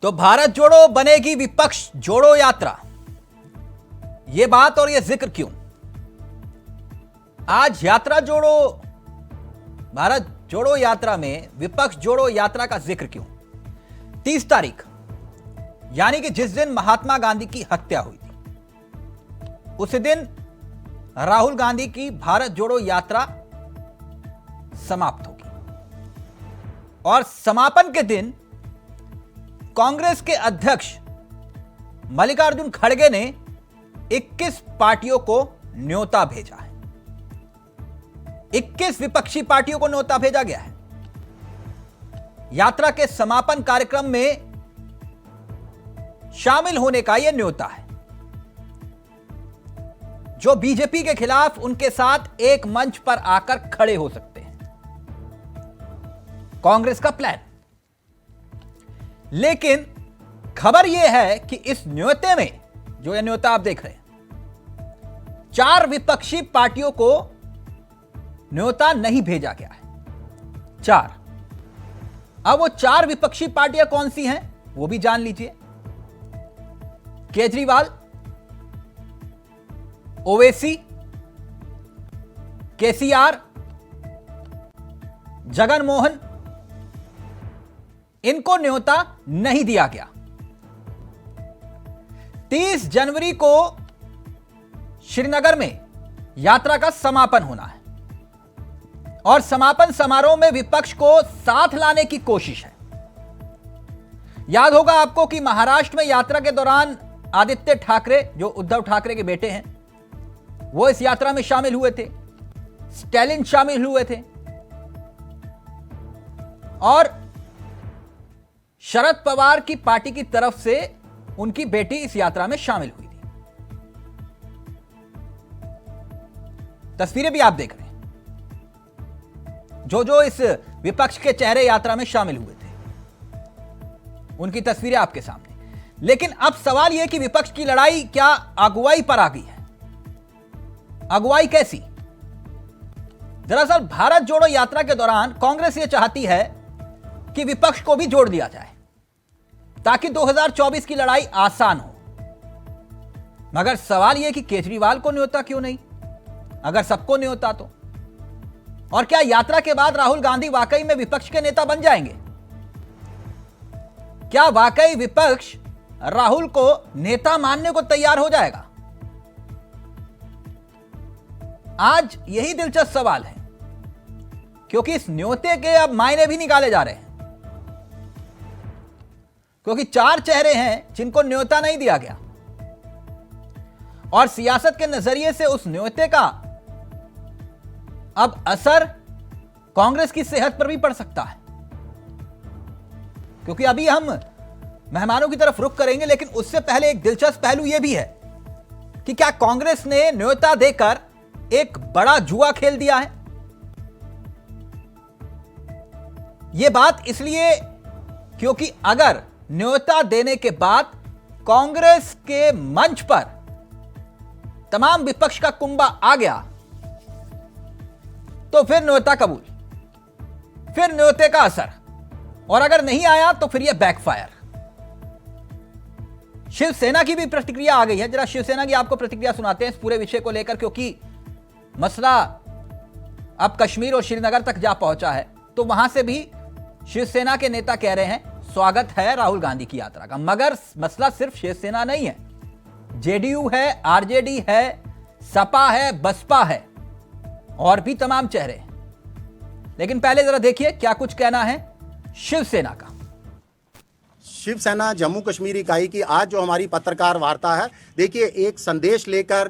तो भारत जोड़ो बनेगी विपक्ष जोड़ो यात्रा, यह बात और यह जिक्र क्यों? आज यात्रा जोड़ो, भारत जोड़ो यात्रा में विपक्ष जोड़ो यात्रा का जिक्र क्यों? 30 तारीख यानी कि जिस दिन महात्मा गांधी की हत्या हुई थी, उसी दिन राहुल गांधी की भारत जोड़ो यात्रा समाप्त होगी और समापन के दिन कांग्रेस के अध्यक्ष मल्लिकार्जुन खड़गे ने 21 पार्टियों को न्योता भेजा है। 21 विपक्षी पार्टियों को न्योता भेजा गया है। यात्रा के समापन कार्यक्रम में शामिल होने का यह न्योता है। जो बीजेपी के खिलाफ उनके साथ एक मंच पर आकर खड़े हो सकते हैं, कांग्रेस का प्लान। लेकिन खबर यह है कि इस न्योते में, जो यह न्योता आप देख रहे हैं, 4 विपक्षी पार्टियों को न्योता नहीं भेजा गया है। 4। अब वो 4 विपक्षी पार्टियां कौन सी हैं वो भी जान लीजिए। केजरीवाल, ओवैसी, केसीआर, जगन मोहन, इनको न्योता नहीं दिया गया। 30 जनवरी को श्रीनगर में यात्रा का समापन होना है और समापन समारोह में विपक्ष को साथ लाने की कोशिश है। याद होगा आपको कि महाराष्ट्र में यात्रा के दौरान आदित्य ठाकरे, जो उद्धव ठाकरे के बेटे हैं, वो इस यात्रा में शामिल हुए थे। स्टैलिन शामिल हुए थे और शरद पवार की पार्टी की तरफ से उनकी बेटी इस यात्रा में शामिल हुई थी। तस्वीरें भी आप देख रहे हैं। जो इस विपक्ष के चेहरे यात्रा में शामिल हुए थे, उनकी तस्वीरें आपके सामने। लेकिन अब सवाल यह कि विपक्ष की लड़ाई क्या अगुवाई पर आ गई है? अगुवाई कैसी? दरअसल भारत जोड़ो यात्रा के दौरान कांग्रेस यह चाहती है कि विपक्ष को भी जोड़ दिया जाए ताकि 2024 की लड़ाई आसान हो। मगर सवाल यह कि केजरीवाल को न्योता क्यों नहीं, अगर सबको न्योता तो? और क्या यात्रा के बाद राहुल गांधी वाकई में विपक्ष के नेता बन जाएंगे? क्या वाकई विपक्ष राहुल को नेता मानने को तैयार हो जाएगा? आज यही दिलचस्प सवाल है, क्योंकि इस न्योते के अब मायने भी निकाले जा रहे हैं। क्योंकि 4 चेहरे हैं जिनको न्योता नहीं दिया गया और सियासत के नजरिए से उस न्योते का अब असर कांग्रेस की सेहत पर भी पड़ सकता है। क्योंकि अभी हम मेहमानों की तरफ रुख करेंगे, लेकिन उससे पहले एक दिलचस्प पहलू यह भी है कि क्या कांग्रेस ने न्योता देकर एक बड़ा जुआ खेल दिया है? यह बात इसलिए क्योंकि अगर न्योता देने के बाद कांग्रेस के मंच पर तमाम विपक्ष का कुंभा आ गया तो फिर न्योता कबूल, फिर न्योते का असर, और अगर नहीं आया तो फिर यह बैकफायर। शिवसेना की भी प्रतिक्रिया आ गई है। जरा शिवसेना की आपको प्रतिक्रिया सुनाते हैं इस पूरे विषय को लेकर, क्योंकि मसला अब कश्मीर और श्रीनगर तक जा पहुंचा है। तो वहां से भी शिवसेना के नेता कह रहे हैं स्वागत है राहुल गांधी की यात्रा का। मगर मसला सिर्फ शिवसेना नहीं है, जेडीयू है, आरजेडी है, सपा है, बसपा है और भी तमाम चेहरे हैं। लेकिन पहले जरा देखिए क्या कुछ कहना है शिवसेना का। शिवसेना जम्मू कश्मीर इकाई की आज जो हमारी पत्रकार वार्ता है, देखिए एक संदेश लेकर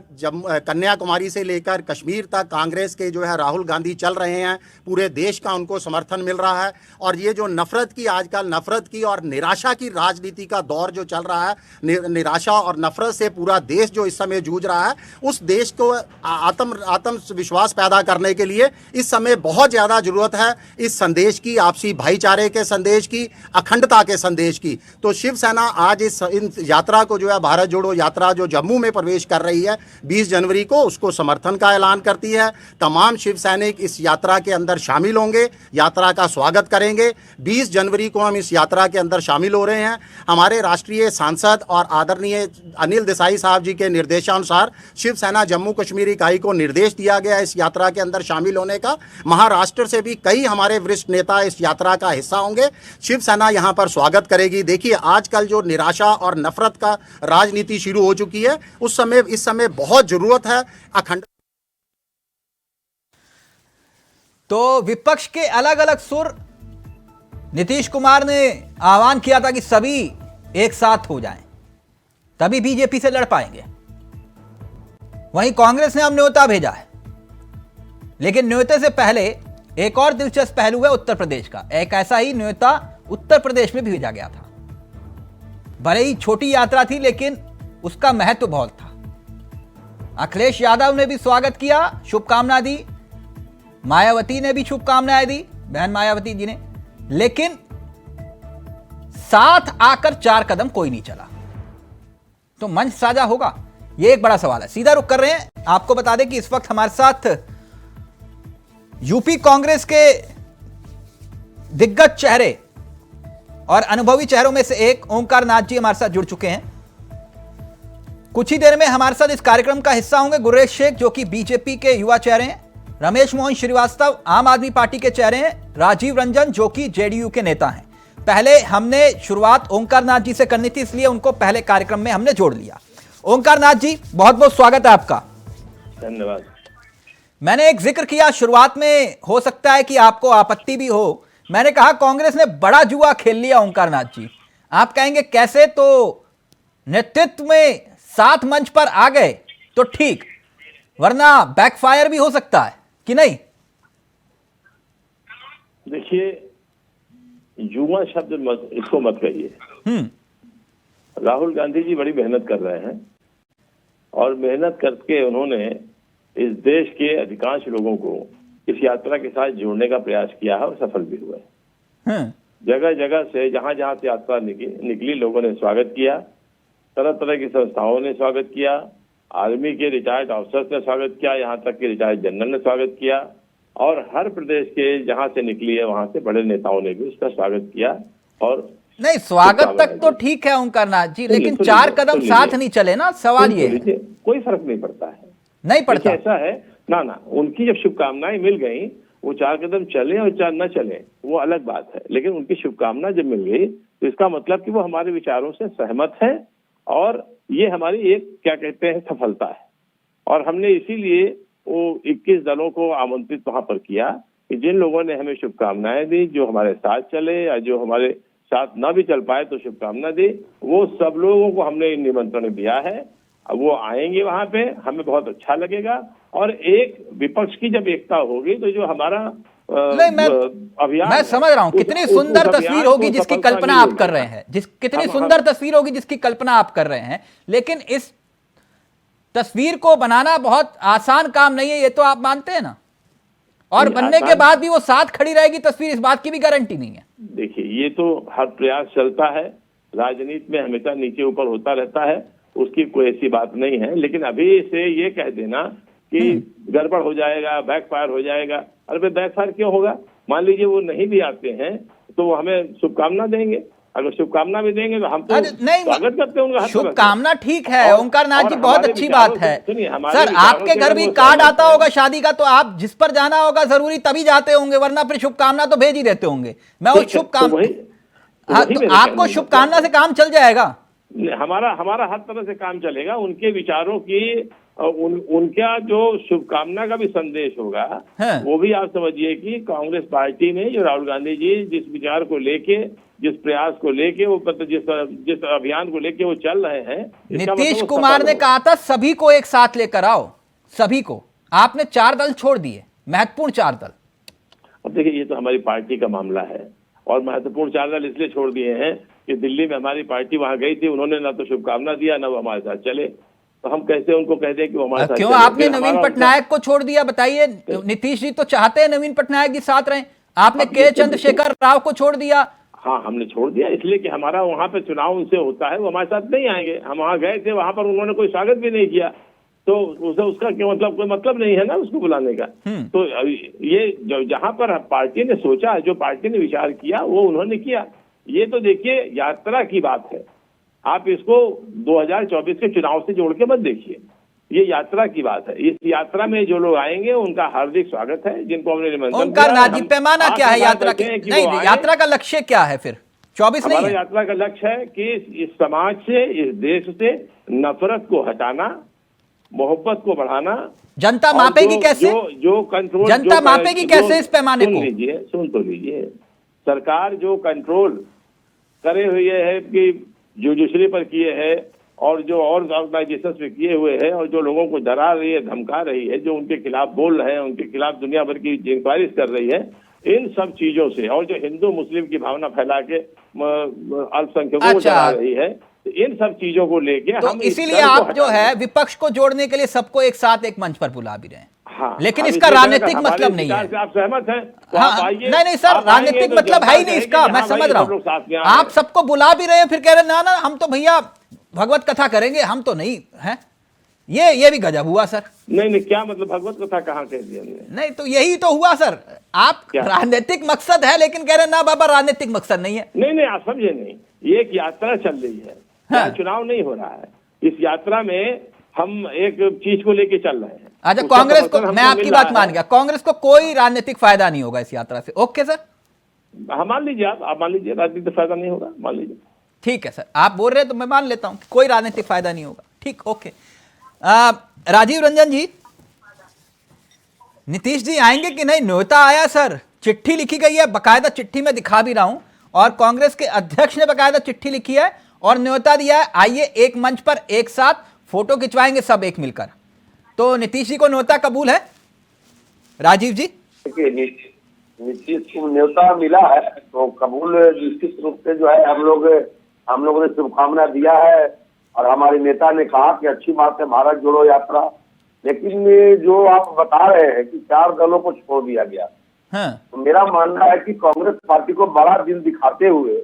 कन्याकुमारी से लेकर कश्मीर तक कांग्रेस के जो है राहुल गांधी चल रहे हैं। पूरे देश का उनको समर्थन मिल रहा है और ये जो नफरत की, आजकल नफरत की और निराशा की राजनीति का दौर जो चल रहा है, निराशा और नफरत से पूरा देश जो इस समय जूझ रहा है, उस देश को आत्म विश्वास पैदा करने के लिए इस समय बहुत ज़्यादा जरूरत है इस संदेश की, आपसी भाईचारे के संदेश की, अखंडता के संदेश की। तो शिवसेना आज इन यात्रा को जो है भारत जोड़ो यात्रा जो जम्मू में प्रवेश कर रही है 20 जनवरी को, उसको समर्थन का ऐलान करती है। तमाम शिव सैनिक इस यात्रा के अंदर शामिल होंगे, यात्रा का स्वागत करेंगे। 20 जनवरी को हम इस यात्रा के अंदर शामिल हो रहे हैं। हमारे राष्ट्रीय सांसद और आदरणीय अनिल देसाई साहब जी के निर्देशानुसार शिवसेना जम्मू कश्मीर इकाई को निर्देश दिया गया इस यात्रा के अंदर शामिल होने का। महाराष्ट्र से भी कई हमारे वरिष्ठ नेता इस यात्रा का हिस्सा होंगे। शिवसेना यहां पर स्वागत करेगी। देखिए, आजकल जो निराशा और नफरत का राजनीति शुरू हो चुकी है, इस समय बहुत जरूरत है अखंड। तो विपक्ष के अलग अलग सुर, नीतीश कुमार ने आह्वान किया था कि सभी एक साथ हो जाएं, तभी बीजेपी से लड़ पाएंगे। वहीं कांग्रेस ने अब न्योता भेजा है, लेकिन न्योते से पहले एक और दिलचस्प पहलू है उत्तर प्रदेश का। एक ऐसा ही न्योता उत्तर प्रदेश में भी भेजा गया था। भले ही छोटी यात्रा थी, लेकिन उसका महत्व बहुत था। अखिलेश यादव ने भी स्वागत किया, शुभकामना दी, मायावती ने भी शुभकामनाएं दी, बहन मायावती जी ने, लेकिन साथ आकर 4 कदम कोई नहीं चला। तो मंच साझा होगा, यह एक बड़ा सवाल है। सीधा रुख कर रहे हैं, आपको बता दें कि इस वक्त हमारे साथ यूपी कांग्रेस के दिग्गज चेहरे और अनुभवी चेहरों में से एक ओंकार नाथ जी हमारे साथ जुड़ चुके हैं। कुछ ही देर में हमारे साथ इस कार्यक्रम का हिस्सा होंगे गुरेज शेख, जो कि बीजेपी के युवा चेहरे हैं, रमेश मोहन श्रीवास्तव आम आदमी पार्टी के चेहरे हैं, राजीव रंजन जो कि जेडीयू के नेता हैं। पहले हमने शुरुआत ओंकार नाथ जी से करनी थी, इसलिए उनको पहले कार्यक्रम में हमने जोड़ लिया। ओंकार नाथ जी, बहुत बहुत स्वागत है आपका। धन्यवाद। मैंने एक जिक्र किया शुरुआत में, हो सकता है कि आपको आपत्ति भी हो। मैंने कहा कांग्रेस ने बड़ा जुआ खेल लिया। ओंकार नाथ जी, आप कहेंगे कैसे? तो नेतृत्व में साथ मंच पर आ गए तो ठीक, वरना बैकफायर भी हो सकता है कि नहीं? देखिए, जुआ शब्द इसको मत कहिए। राहुल गांधी जी बड़ी मेहनत कर रहे हैं और मेहनत करके उन्होंने इस देश के अधिकांश लोगों को इस यात्रा के साथ जोड़ने का प्रयास किया है और सफल भी हुए। जगह जगह से जहां जहां से यात्रा निकली लोगों ने स्वागत किया, तरह तरह की संस्थाओं ने स्वागत किया, आर्मी के रिटायर्ड ऑफिसर्स ने स्वागत किया, यहाँ तक कि रिटायर्ड जनरल ने स्वागत किया, और हर प्रदेश के जहां से निकली है वहां से बड़े नेताओं ने भी उसका स्वागत किया। और नहीं, स्वागत तक तो ठीक है ओंकार नाथ जी, लेकिन 4 कदम साथ नहीं चले ना। सवाल ये है, कोई फर्क नहीं पड़ता है। नहीं पड़ता। ऐसा है ना, उनकी जब शुभकामनाएं मिल गई, वो 4 कदम चले और 4 न चले वो अलग बात है, लेकिन उनकी शुभकामना जब मिल गई तो इसका मतलब कि वो हमारे विचारों से सहमत है और ये हमारी एक क्या कहते हैं सफलता है। और हमने इसीलिए वो 21 दलों को आमंत्रित वहां पर किया कि जिन लोगों ने हमें शुभकामनाएं दी, जो हमारे साथ चले या जो हमारे साथ ना भी चल पाए तो शुभकामना दी, वो सब लोगों को हमने निमंत्रण दिया है। अब वो आएंगे वहां पे, हमें बहुत अच्छा लगेगा। और एक विपक्ष की जब एकता होगी तो जो हमारा अभियान, मैं समझ रहा हूं कितनी सुंदर तस्वीर होगी जिसकी कल्पना आप कर रहे हैं, कितनी सुंदर तस्वीर होगी जिसकी कल्पना आप कर रहे हैं, लेकिन इस तस्वीर को बनाना बहुत आसान काम नहीं है, ये तो आप मानते हैं ना? और बनने के बाद भी वो साथ खड़ी रहेगी तस्वीर, इस बात की भी गारंटी नहीं है। देखिए, ये तो हर प्रयास चलता है, राजनीति में हमेशा नीचे ऊपर होता रहता है, उसकी कोई ऐसी बात नहीं है। लेकिन अभी से ये कह देना कि गड़बड़ हो जाएगा, बैकफायर हो जाएगा, अरे बैकफायर क्यों होगा? मान लीजिए वो नहीं भी आते हैं तो वो हमें शुभकामना देंगे, अगर शुभकामना भी देंगे तो हम तो स्वागत करते हैं उनका। शुभकामना ठीक है ओंकार नाथ जी, बहुत अच्छी बात है। सर, आपके घर भी कार्ड आता होगा शादी का, तो आप जिस पर जाना होगा जरूरी तभी जाते होंगे, वरना फिर शुभकामना तो भेज ही देते होंगे। मैं उस शुभकामना, आपको शुभकामना से काम चल जाएगा। हमारा हर तरह से काम चलेगा। उनके विचारों की उनका जो शुभकामना का भी संदेश होगा, वो भी आप समझिए कि कांग्रेस पार्टी में जो राहुल गांधी जी जिस विचार को लेके, जिस प्रयास को लेके, वो जिस अभियान को लेके वो चल रहे हैं, नीतीश कुमार ने कहा था सभी को एक साथ लेकर आओ, सभी को। आपने 4 दल छोड़ दिए, महत्वपूर्ण 4 दल। अब देखिए, ये तो हमारी पार्टी का मामला है और महत्वपूर्ण 4 दल इसलिए छोड़ दिए हैं कि दिल्ली में हमारी पार्टी वहां गई थी, उन्होंने ना तो शुभकामना दिया ना वो हमारे साथ चले, तो हम कैसे उनको कह दें कि वो हमारे साथ क्यों? आपने नवीन पटनायक को छोड़ दिया, बताइए। नीतीश जी तो चाहते हैं नवीन पटनायक जी साथ रहें, आपने के चंद्रशेखर राव को छोड़ दिया, हाँ, हमने छोड़ दिया इसलिए कि हमारा वहाँ पे चुनाव उनसे होता है, वो हमारे साथ नहीं आएंगे। हम वहाँ गए थे, वहाँ पर उन्होंने कोई स्वागत भी नहीं किया, तो उसे उसका क्या मतलब, कोई मतलब नहीं है ना उसको बुलाने का। तो ये जो जहाँ पर पार्टी ने सोचा, जो पार्टी ने विचार किया, वो उन्होंने किया। ये तो देखिए यात्रा की बात है, आप इसको 2024 के चुनाव से जोड़ के मत देखिए, ये यात्रा की बात है। इस यात्रा में जो लोग आएंगे उनका हार्दिक स्वागत है, जिनको हमने निमंत्रण ओंकार दिया है। नाथ जी, पैमाना क्या है यात्रा की? नहीं, यात्रा का लक्ष्य क्या है फिर? 24 नहीं हमारा है? यात्रा का लक्ष्य है कि इस समाज से, इस देश से नफरत को हटाना, मोहब्बत को बढ़ाना। जनता और मापेगी कैसे? जो कंट्रोल, जनता मापेगी कैसे इस पैमाने को? सुन तो लीजिए, सरकार जो कंट्रोल करे हुए है कि जुडिशरी पर किए है, और जो और ऑर्गेनाइजेशन पे किए हुए हैं, और जो लोगों को डरा रही है, धमका रही है, जो उनके खिलाफ बोल रहे हैं, उनके खिलाफ दुनिया भर की इंक्वायरीज कर रही है, इन सब चीजों से, और जो हिंदू मुस्लिम की भावना फैला के अल्पसंख्यकों को डरा रही है, इन सब चीजों को लेके तो इसीलिए आप जो है विपक्ष को जोड़ने के लिए सबको एक साथ एक मंच पर बुला भी रहे हैं। हाँ, लेकिन इसका राजनीतिक मतलब नहीं है। आप सहमत हैं? तो हाँ, नहीं सर, राजनीतिक मतलब है ही नहीं इसका, मैं समझ रहा हूँ। आप सबको बुला भी रहे हैं, फिर कह रहे ना ना हम तो भैया भगवत कथा करेंगे, हम तो नहीं है। ये भी गजब हुआ सर। नहीं, क्या मतलब भगवत कथा कहाँ कह दिया? नहीं, तो यही तो हुआ सर, आप राजनीतिक मकसद है लेकिन कह रहे ना बाबा राजनीतिक मकसद नहीं है। नहीं, आप समझे नहीं, ये एक यात्रा चल रही है, हाँ। चुनाव नहीं हो रहा है। इस यात्रा में हम एक चीज को लेके चल रहे हैं। अच्छा, कांग्रेस को, मैं आपकी बात मान गया, कांग्रेस को कोई राजनीतिक फायदा नहीं होगा इस यात्रा से, ओके सर? हाँ, मान लीजिए, आप मान लीजिए राजनीतिक फायदा नहीं होगा, मान लीजिए। ठीक है सर, आप बोल रहे हैं तो मैं मान लेता हूं कोई राजनीतिक फायदा नहीं होगा, ठीक, ओके। राजीव रंजन जी, नीतीश जी आएंगे कि नहीं? न्योता आया सर, चिट्ठी लिखी गई है, बकायदा चिट्ठी में दिखा भी रहा हूं, और कांग्रेस के अध्यक्ष ने बकायदा चिट्ठी लिखी है और न्योता दिया है, आइए एक मंच पर एक साथ फोटो खिंचवाएंगे सब एक मिलकर। तो नीतीश जी को न्योता कबूल है? राजीव जी, देखिए नीतीश को न्योता मिला है तो कबूल निश्चित रूप से जो है हम लोगों ने शुभकामना दिया है, और हमारे नेता ने कहा कि अच्छी बात है भारत जोड़ो यात्रा। लेकिन ये जो आप बता रहे हैं कि 4 दलों को छोड़ दिया गया, हाँ। तो मेरा मानना है कि कांग्रेस पार्टी को बड़ा दिल दिखाते हुए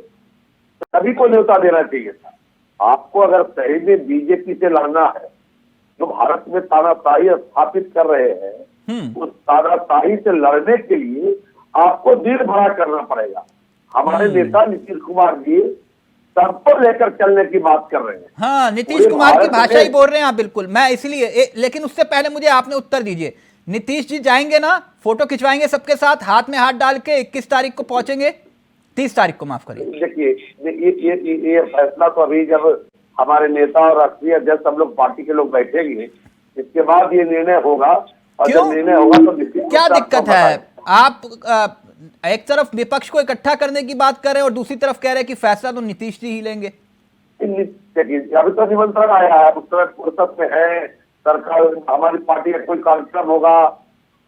सभी को न्योता देना चाहिए था। आपको अगर सही में बीजेपी से लड़ना है, जो भारत में तानाशाही स्थापित कर रहे हैं, उस तानाशाही से लड़ने के लिए आपको दिल बड़ा करना पड़ेगा। हमारे नेता नीतीश कुमार जी सबको लेकर चलने की बात कर रहे हैं। हाँ, नीतीश कुमार की भाषा ही बोल रहे हैं आप, बिल्कुल। मैं इसलिए लेकिन उससे पहले मुझे आपने उत्तर दीजिए, नीतीश जी जाएंगे ना, फोटो खिंचवाएंगे सबके साथ, हाथ में हाथ डाल के 21 तारीख को पहुंचेंगे, 30 तारीख को, माफ करिए। देखिए ये फैसला तो अभी जब हमारे नेता और राष्ट्रीय अध्यक्ष सब लोग पार्टी के लोग बैठेंगे, इसके बाद ये निर्णय होगा, और जब निर्णय होगा तो क्या दिक्कत है? आप एक तरफ विपक्ष को इकट्ठा करने की बात कर रहे हैं और दूसरी तरफ कह रहे हैं कि फैसला तो नीतीश जी ही लेंगे। अभी तो निमंत्रण आया है, उस तरह फुर्सत में है सरकार। हमारी पार्टी का कोई कार्यक्रम होगा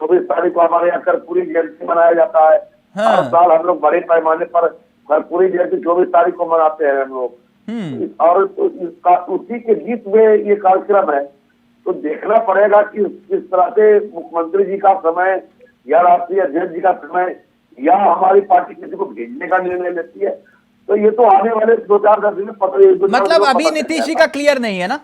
24 तारीख को, हमारे यहाँ कर्पूरी जयंती मनाया जाता है। हाँ। हर साल हम लोग बड़े पैमाने पर कर्पूरी जयंती 24 तारीख को मनाते हैं हम लोग, और उसी के बीच में ये कार्यक्रम है। तो देखना पड़ेगा कि किस तरह से मुख्यमंत्री जी का समय या राष्ट्रीय अध्यक्ष जी का समय या हमारी पार्टी किसी को भेजने का निर्णय लेती है। तो ये तो आने वाले 2-4 दिन में पता, मतलब अभी नीतीश जी का क्लियर नहीं है ना?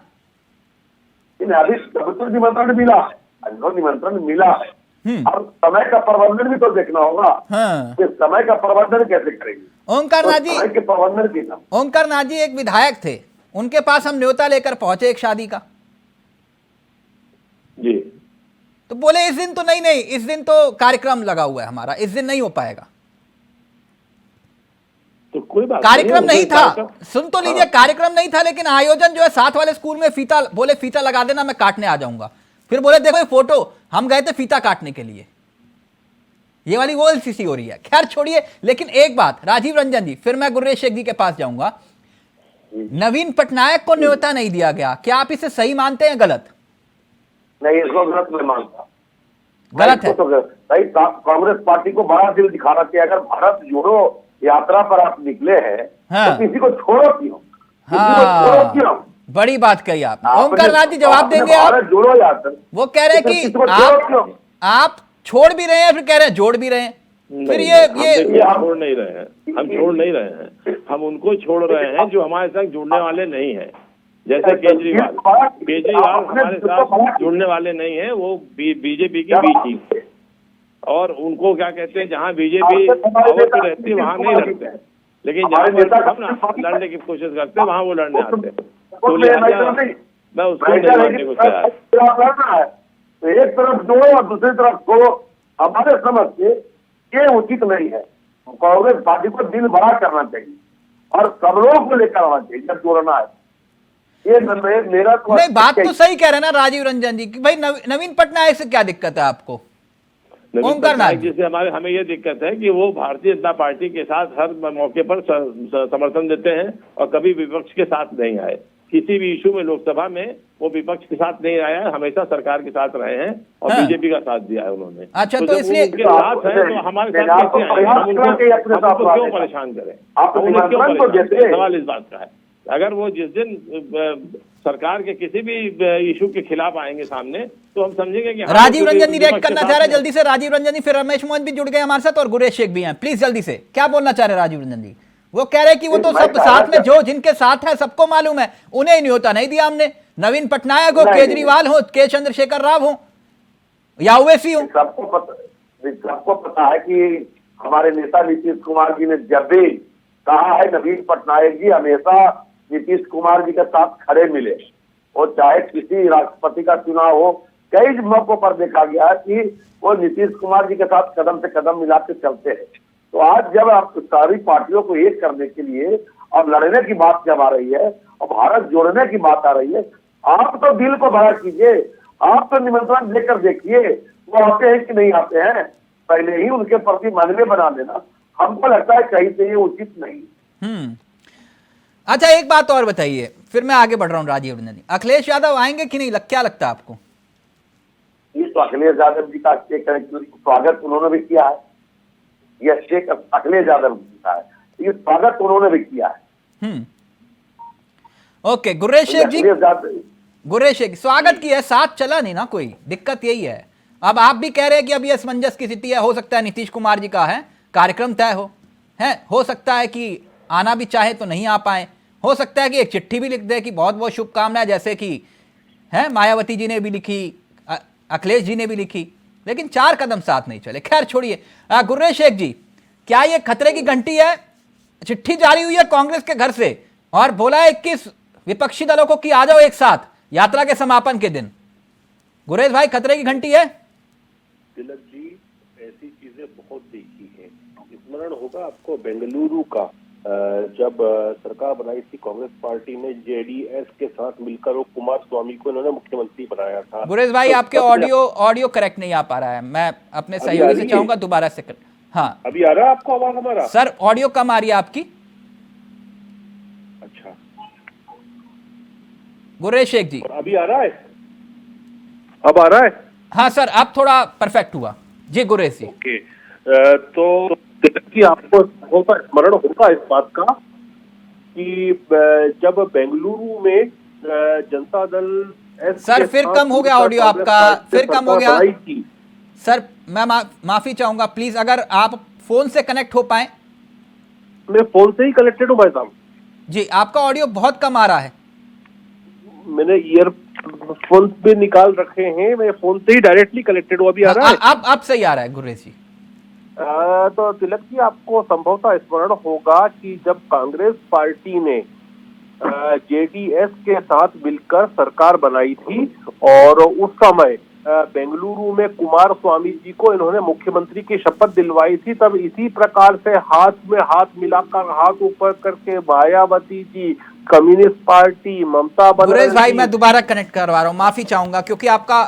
अभी तो निमंत्रण मिला है, निमंत्रण मिला है, अब समय का प्रबंधन भी तो देखना होगा। हाँ। कि समय का प्रबंधन कैसे करेंगे? ओंकार नाथ जी, समय के प्रबंधन की ना, ओंकार नाथ जी एक विधायक थे, उनके पास हम न्योता लेकर पहुंचे एक शादी का जी, तो बोले इस दिन तो नहीं, इस दिन तो कार्यक्रम लगा हुआ है हमारा, इस दिन नहीं हो पाएगा। तो कोई बात कार्यक्रम नहीं था, सुन तो लीजिए, कार्यक्रम नहीं था, लेकिन आयोजन जो है साथ वाले स्कूल में फीता, बोले फीता लगा देना, मैं काटने आ जाऊंगा। फिर बोले देखो ये फोटो, हम गए थे फीता काटने के लिए। ये वाली वो एलसीसी हो रही है। खैर छोड़िए, लेकिन एक बात राजीव रंजन जी, फिर मैं गुर्रेश शेख जी के पास जाऊंगा। नवीन पटनायक को न्योता नहीं दिया गया, क्या आप इसे सही मानते हैं, गलत? नहीं, इसको गलत नहीं मानता, गलत है। तो सही, कांग्रेस पार्टी को बड़ा दिल दिखाना चाहिए। अगर भारत जोड़ो यात्रा पर आप निकले हैं, हाँ। तो किसी को छोड़ो क्यों? हाँ, बड़ी बात कही आपने। ओंकार नाथ जी जवाब देंगे आप? भारत जोड़ो यात्रा, वो कह रहे हैं कि आप छोड़ भी रहे हैं, फिर कह रहे हैं जोड़ भी रहे हैं। फिर नहीं, ये देखिए, हम छोड़ नहीं रहे हैं, हम छोड़ नहीं रहे हैं, हम उनको छोड़ रहे हैं जो हमारे साथ जुड़ने वाले नहीं हैं। जैसे केजरीवाल हमारे साथ जुड़ने वाले नहीं है, वो बीजेपी की बी चीफ है, और उनको क्या कहते हैं, जहाँ बीजेपी पावर पे रहती है वहाँ नहीं लड़ते हैं, लेकिन जहाँ हम ना लड़ने की कोशिश करते हैं वहाँ वो लड़ने आते हैं। तो लिहाजा मैं उसको नहीं मानने को तैयार। तो एक तरफ जोड़ो और दूसरी तरफ छोड़ो, हमारे समझ से ये उचित नहीं है। कांग्रेस पार्टी को दिल बड़ा करना चाहिए और सब लोगों को लेकर आना चाहिए जब जोड़ना है। ये मेरा तो नहीं, बात तो सही कह रहे हैं ना राजीव रंजन जी कि भाई नवीन पटनायक से क्या दिक्कत है आपको? नवीन पटनायक जी से हमें ये दिक्कत है कि वो भारतीय जनता पार्टी के साथ हर मौके पर समर्थन देते हैं और कभी विपक्ष के साथ नहीं आए। किसी भी इशू में लोकसभा में वो विपक्ष के साथ नहीं आया है, हमेशा सरकार के साथ रहे हैं और बीजेपी का साथ दिया है उन्होंने। अच्छा, तो जब इसलिए उनके साथ है तो हमारे साथ कैसे आए? हम उनको क्यों परेशान करें? सवाल इस बात का है। अगर वो जिस दिन सरकार के किसी भी इशू के खिलाफ आएंगे सामने, तो हम समझेंगे कि राजीव रंजन जी रिएक्ट करना चाह रहे हैं जल्दी से। राजीव रंजन जी, फिर रमेश मोहन भी जुड़ गए हमारे साथ और गुरेश शेख भी हैं। प्लीज जल्दी से क्या बोलना चाह रहे हैं राजीव रंजन जी? वो कह रहे हैं कि वो तो सब साथ में, जो जिनके साथ है सबको मालूम है, उन्हें ही न्योता नहीं दिया हमने। नवीन पटनायक हो, केजरीवाल हो, के चंद्रशेखर राव हो या ओवैसी हो, सबको पता है कि हमारे नेता नीतीश कुमार जी ने जब भी कहा है, नवीन पटनायक जी हमेशा नीतीश कुमार जी के साथ खड़े मिले। और चाहे किसी राष्ट्रपति का चुनाव हो, कई मौकों पर देखा गया कि वो नीतीश कुमार जी के साथ कदम से कदम मिला के चलते हैं। तो आज जब आप सारी पार्टियों को एक करने के लिए और लड़ने की बात जब आ रही है और भारत जोड़ने की बात आ रही है, आप तो दिल को बड़ा कीजिए, आप तो निमंत्रण देकर देखिए वो आते हैं कि नहीं आते हैं, पहले ही उनके प्रति मनवे बना देना हमको लगता है कहीं से ये उचित नहीं। अच्छा, एक बात और बताइए, फिर मैं आगे बढ़ रहा हूँ। राजीव रंजन जी, अखिलेश यादव आएंगे कि नहीं, क्या लगता है आपको? ये तो अखिलेश यादव जी का स्वागत उन्होंने भी किया है, यह शेख अखिलेश यादव जी का है, ये स्वागत उन्होंने भी किया है। ओके, गुरेश शेख जी, गुरेश शेख स्वागत की है, साथ चला नहीं ना कोई, दिक्कत यही है। अब आप भी कह रहे हैं कि अभी असमंजस की स्थिति है, हो सकता है नीतीश कुमार जी का है कार्यक्रम तय हो सकता है कि आना भी चाहे तो नहीं आ पाए, हो सकता है कि एक चिट्ठी भी लिख दे कि बहुत बहुत शुभकामनाएं, जैसे कि है मायावती जी ने भी लिखी, अखिलेश जी ने भी लिखी, लेकिन 4 कदम साथ नहीं चले। खैर छोड़िए। गुरेश शेख जी, क्या ये खतरे की घंटी है? चिट्ठी जारी हुई है कांग्रेस के घर से और बोला है 21 विपक्षी दलों को कि आ जाओ एक साथ यात्रा के समापन के दिन। गुरेश भाई, खतरे की घंटी है? तिलक जी, ऐसी चीजें बहुत देखी है। स्मरण होगा आपको बेंगलुरु का, जब सरकार बनाई थी कांग्रेस पार्टी ने जेडीएस के साथ मिलकर, वो कुमार स्वामी को इन्होंने मुख्यमंत्री बनाया था। गुरेश भाई, आपके ऑडियो करेक्ट नहीं आ पा रहा है, मैं अपने सहयोगी से चाहूंगा दोबारा से हाँ, अभी आ रहा है आपको आवाज हमारा? सर, ऑडियो कम आ रही है आपकी। अच्छा, गुरेश शेख जी, अभी आ रहा है? अब आ रहा है? हाँ सर, अब थोड़ा परफेक्ट हुआ जी। गुरेश जी, ओके, तो कि आपको स्मरण होगा इस बात का कि जब बेंगलुरु में जनता दल सर, फिर कम हो गया ऑडियो आपका, फिर कम हो गया सर। मैं माफी चाहूंगा, प्लीज अगर आप फोन से कनेक्ट हो पाए। मैं फोन से ही कनेक्टेड हूँ भाई साहब जी, आपका ऑडियो बहुत कम आ रहा है। मैंने ईयरफोन भी निकाल रखे हैं, मैं फोन से ही डायरेक्टली कनेक्टेड हूँ। अभी आ रहा है? अब सही आ रहा है गुरेश जी। तो तिलक जी, आपको संभवतः स्मरण होगा कि जब कांग्रेस पार्टी ने जेडीएस के साथ मिलकर सरकार बनाई थी और उस समय बेंगलुरु में कुमार स्वामी जी को इन्होंने मुख्यमंत्री की शपथ दिलवाई थी, तब इसी प्रकार से हाथ में हाथ मिलाकर, हाथ ऊपर करके मायावती जी, कम्युनिस्ट पार्टी, ममता बनर्जी। गुरेश भाई, मैं दोबारा कनेक्ट करवा रहा हूँ, माफी चाहूंगा क्योंकि आपका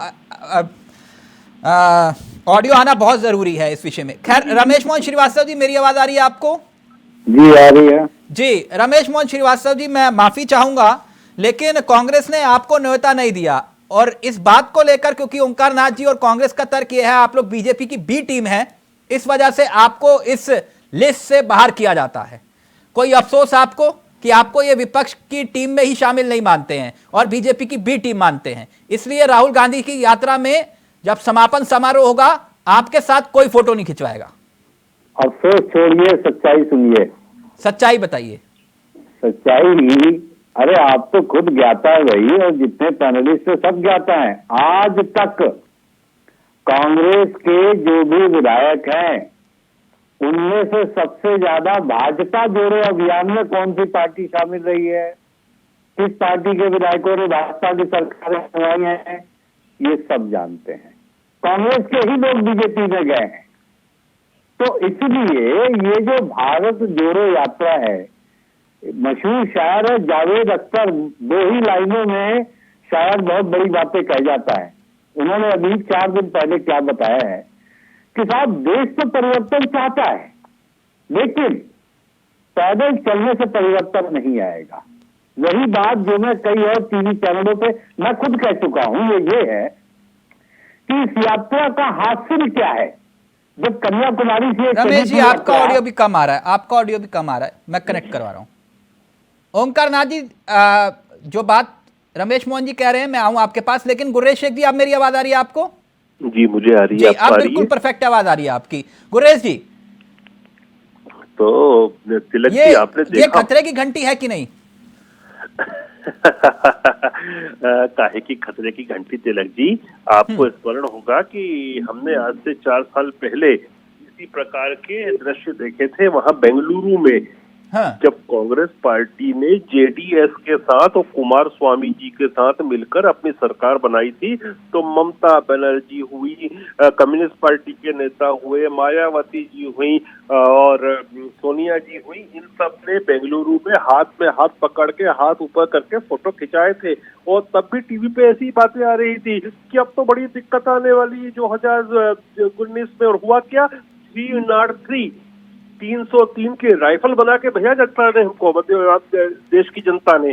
ऑडियो आना बहुत जरूरी है इस विषय में। खैर, रमेश मोहन श्रीवास्तव जी, मेरी आवाज आ रही है आपको? जी, आ रही है जी। रमेश मोहन श्रीवास्तव जी, मैं माफी चाहूंगा, लेकिन कांग्रेस ने आपको न्योता नहीं दिया और इस बात को लेकर, क्योंकि ओंकार नाथ जी और कांग्रेस का तर्क यह है आप लोग बीजेपी की बी टीम है, इस वजह से आपको इस लिस्ट से बाहर किया जाता है। कोई अफसोस आपको कि आपको ये विपक्ष की टीम में ही शामिल नहीं मानते हैं और बीजेपी की बी टीम मानते हैं, इसलिए राहुल गांधी की यात्रा में जब समापन समारोह होगा आपके साथ कोई फोटो नहीं खिंचवाएगा। अफसोस छोड़िए, सच्चाई सुनिए। सच्चाई बताइए। सच्चाई, अरे आप तो खुद ज्ञाता है भाई, और जितने पैनलिस्ट है सब ज्ञाता है। आज तक कांग्रेस के जो भी विधायक हैं उनमें से सबसे ज्यादा भाजपा जोड़ो अभियान में कौन सी पार्टी शामिल रही है? किस पार्टी के विधायकों ने भाजपा की सरकारें बनवाई हैं? ये सब जानते हैं। कांग्रेस के ही लोग बीजेपी में गए हैं। तो इसलिए ये जो भारत जोड़ो यात्रा है, मशहूर शायर है जावेद अख्तर, 2 ही लाइनों में शायद बहुत बड़ी बातें कह जाता है। उन्होंने अभी 4 दिन पहले क्या बताया है कि साहब देश तो परिवर्तन चाहता है, लेकिन पैदल चलने से परिवर्तन नहीं आएगा। वही बात जो मैं कई और टीवी चैनलों पे मैं खुद कह चुका हूं, ये है कि इस यात्रा का हासिल क्या है। जब कन्याकुमारी से रमेश जी, आपका ऑडियो भी कम आ रहा है, आपका ऑडियो भी कम आ रहा है, मैं कनेक्ट करवा रहा हूं। ओंकार नाथ जी, जो बात रमेश मोहन जी कह रहे हैं, मैं आऊं आपके पास, लेकिन गुर्रेश शेख जी, आप मेरी आवाज आ रही है आपको? जी मुझे आ रही है। जी, आप बिल्कुल परफेक्ट आवाज आ रही है आपकी। गुर्रेश जी, तो तिलक जी आपने देखा, ये खतरे की घंटी है कि नहीं? काहे की खतरे की घंटी तिलक जी, आपको स्मरण होगा कि हमने आज से 4 साल पहले इसी प्रकार के दृश्य देखे थे वहां बेंगलुरु में। हाँ। जब कांग्रेस पार्टी ने जेडीएस के साथ और कुमार स्वामी जी के साथ मिलकर अपनी सरकार बनाई थी, तो ममता बनर्जी हुई, कम्युनिस्ट पार्टी के नेता हुए, मायावती जी हुई और सोनिया जी हुई, इन सब ने बेंगलुरु में हाथ पकड़ के, हाथ ऊपर करके फोटो खिंचाए थे। और तब भी टीवी पे ऐसी बातें आ रही थी कि अब तो बड़ी दिक्कत आने वाली 2019 में। और हुआ क्या? 303 के राइफल बना के भेजा जनता ने हमको, देश की जनता ने।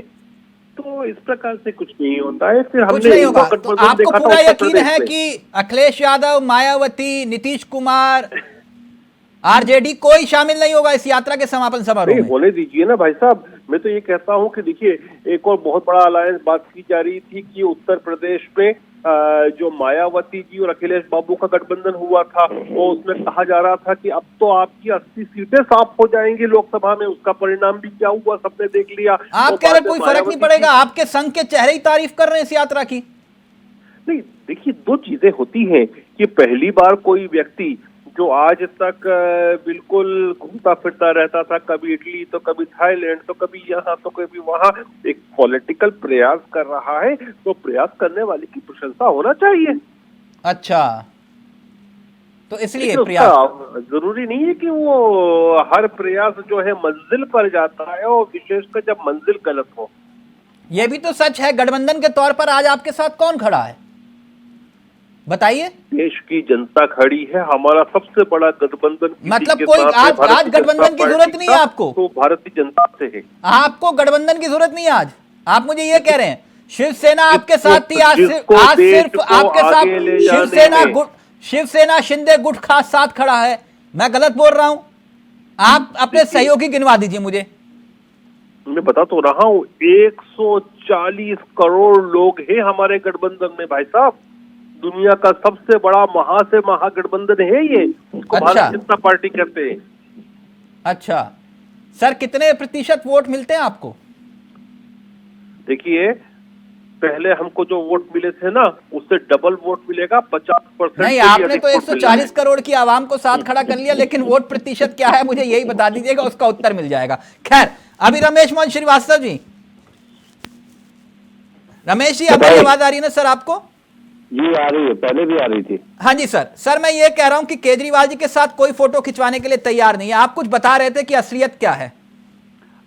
तो इस प्रकार से कुछ नहीं होता है। फिर कुछ हमने नहीं होगा। तो आपको पूरा यकीन है कि अखिलेश यादव, मायावती, नीतीश कुमार, आरजेडी कोई शामिल नहीं होगा इस यात्रा के समापन समारोह में? होने दीजिए ना भाई साहब। मैं तो ये कहता हूं कि देखिए, एक और बहुत बड़ा अलायंस बात की जा रही थी कि उत्तर प्रदेश में जो मायावती जी और अखिलेश बाबू का गठबंधन हुआ था, वो उसमें कहा जा रहा था कि अब तो आपकी 80 सीटें साफ हो जाएंगी लोकसभा में। उसका परिणाम भी क्या हुआ सबने देख लिया। आप कह रहे कोई फर्क नहीं पड़ेगा? आपके संघ के चेहरे ही तारीफ कर रहे हैं इस यात्रा की। नहीं, देखिए 2 चीजें होती हैं कि पहली बार कोई व्यक्ति जो आज तक बिल्कुल घूमता फिरता रहता था, कभी इटली तो कभी थाईलैंड तो कभी यहाँ तो कभी वहाँ, एक पॉलिटिकल प्रयास कर रहा है, तो प्रयास करने वाले की प्रशंसा होना चाहिए। अच्छा, तो इसलिए प्रयास जरूरी नहीं है कि वो हर प्रयास जो है मंजिल पर जाता है, और विशेषकर जब मंजिल गलत हो। यह भी तो सच है, गठबंधन के तौर पर आज आपके साथ कौन खड़ा है बताइए? देश की जनता खड़ी है। हमारा सबसे बड़ा गठबंधन, मतलब कोई आज गठबंधन की जरूरत नहीं है आपको? तो भारतीय जनता से है। आपको गठबंधन की जरूरत नहीं है आज? आप मुझे ये कह रहे हैं शिवसेना आपके साथ थी, आज सिर्फ आपके साथ शिवसेना शिंदे गुट खास साथ खड़ा है? मैं गलत बोल रहा हूं? आप अपने सहयोगी गिनवा दीजिए मुझे। मैं बता तो रहा हूं, 140 करोड़ लोग हैं हमारे गठबंधन में भाई साहब। दुनिया का सबसे बड़ा महागठबंधन है ये, उसको भारतीय जनता पार्टी कहते हैं। अच्छा सर, कितने प्रतिशत वोट मिलते हैं आपको? देखिए, पहले हमको जो वोट मिले थे ना, उससे डबल वोट मिलेगा, 50%। नहीं, आपने तो 140 करोड़ की आवाम को साथ खड़ा कर लिया, लेकिन वोट प्रतिशत क्या है मुझे यही बता दीजिएगा, उसका उत्तर मिल जाएगा। खैर, अभी रमेश मोहन श्रीवास्तव जी, रमेश जी आपकी आवाज आ रही है ना सर आपको? जी आ रही है, पहले भी आ रही थी। हाँ जी सर मैं ये कह रहा हूं कि केजरीवाल जी के साथ कोई फोटो खिंचवाने के लिए तैयार नहीं है। आप कुछ बता रहे थे कि असलियत क्या है?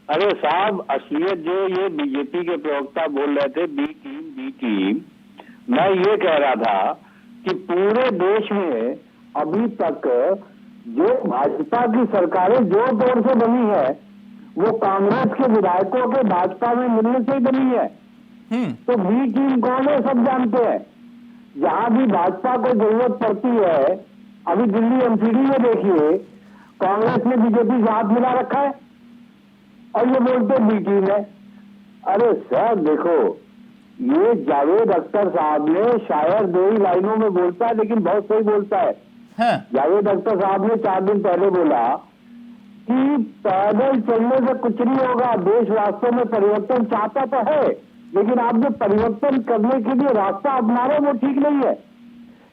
अरे साहब, असलियत जो ये बीजेपी के प्रवक्ता बोल रहे थे, बी टीम, मैं ये कह रहा था कि पूरे देश में अभी तक जो भाजपा की सरकारें जोर तोड़ से बनी है, वो कांग्रेस के विधायकों के भाजपा में मिलने से ही बनी है। तो बी टीम कौन है सब जानते हैं। जहां भी भाजपा को जरूरत पड़ती है, अभी दिल्ली एमसीडी में देखिए, कांग्रेस ने बीजेपी से हाथ मिला रखा है और ये बोलते बी टीम है। अरे सर देखो, ये जावेद अख्तर साहब ने शायद 2 ही लाइनों में बोलता है, लेकिन बहुत सही बोलता है। हाँ। जावेद अख्तर साहब ने 4 दिन पहले बोला कि पैदल चलने से कुछ नहीं होगा, देश वास्तव में परिवर्तन चाहता तो है, लेकिन आप जो परिवर्तन करने के लिए रास्ता अपना रहे वो ठीक नहीं है।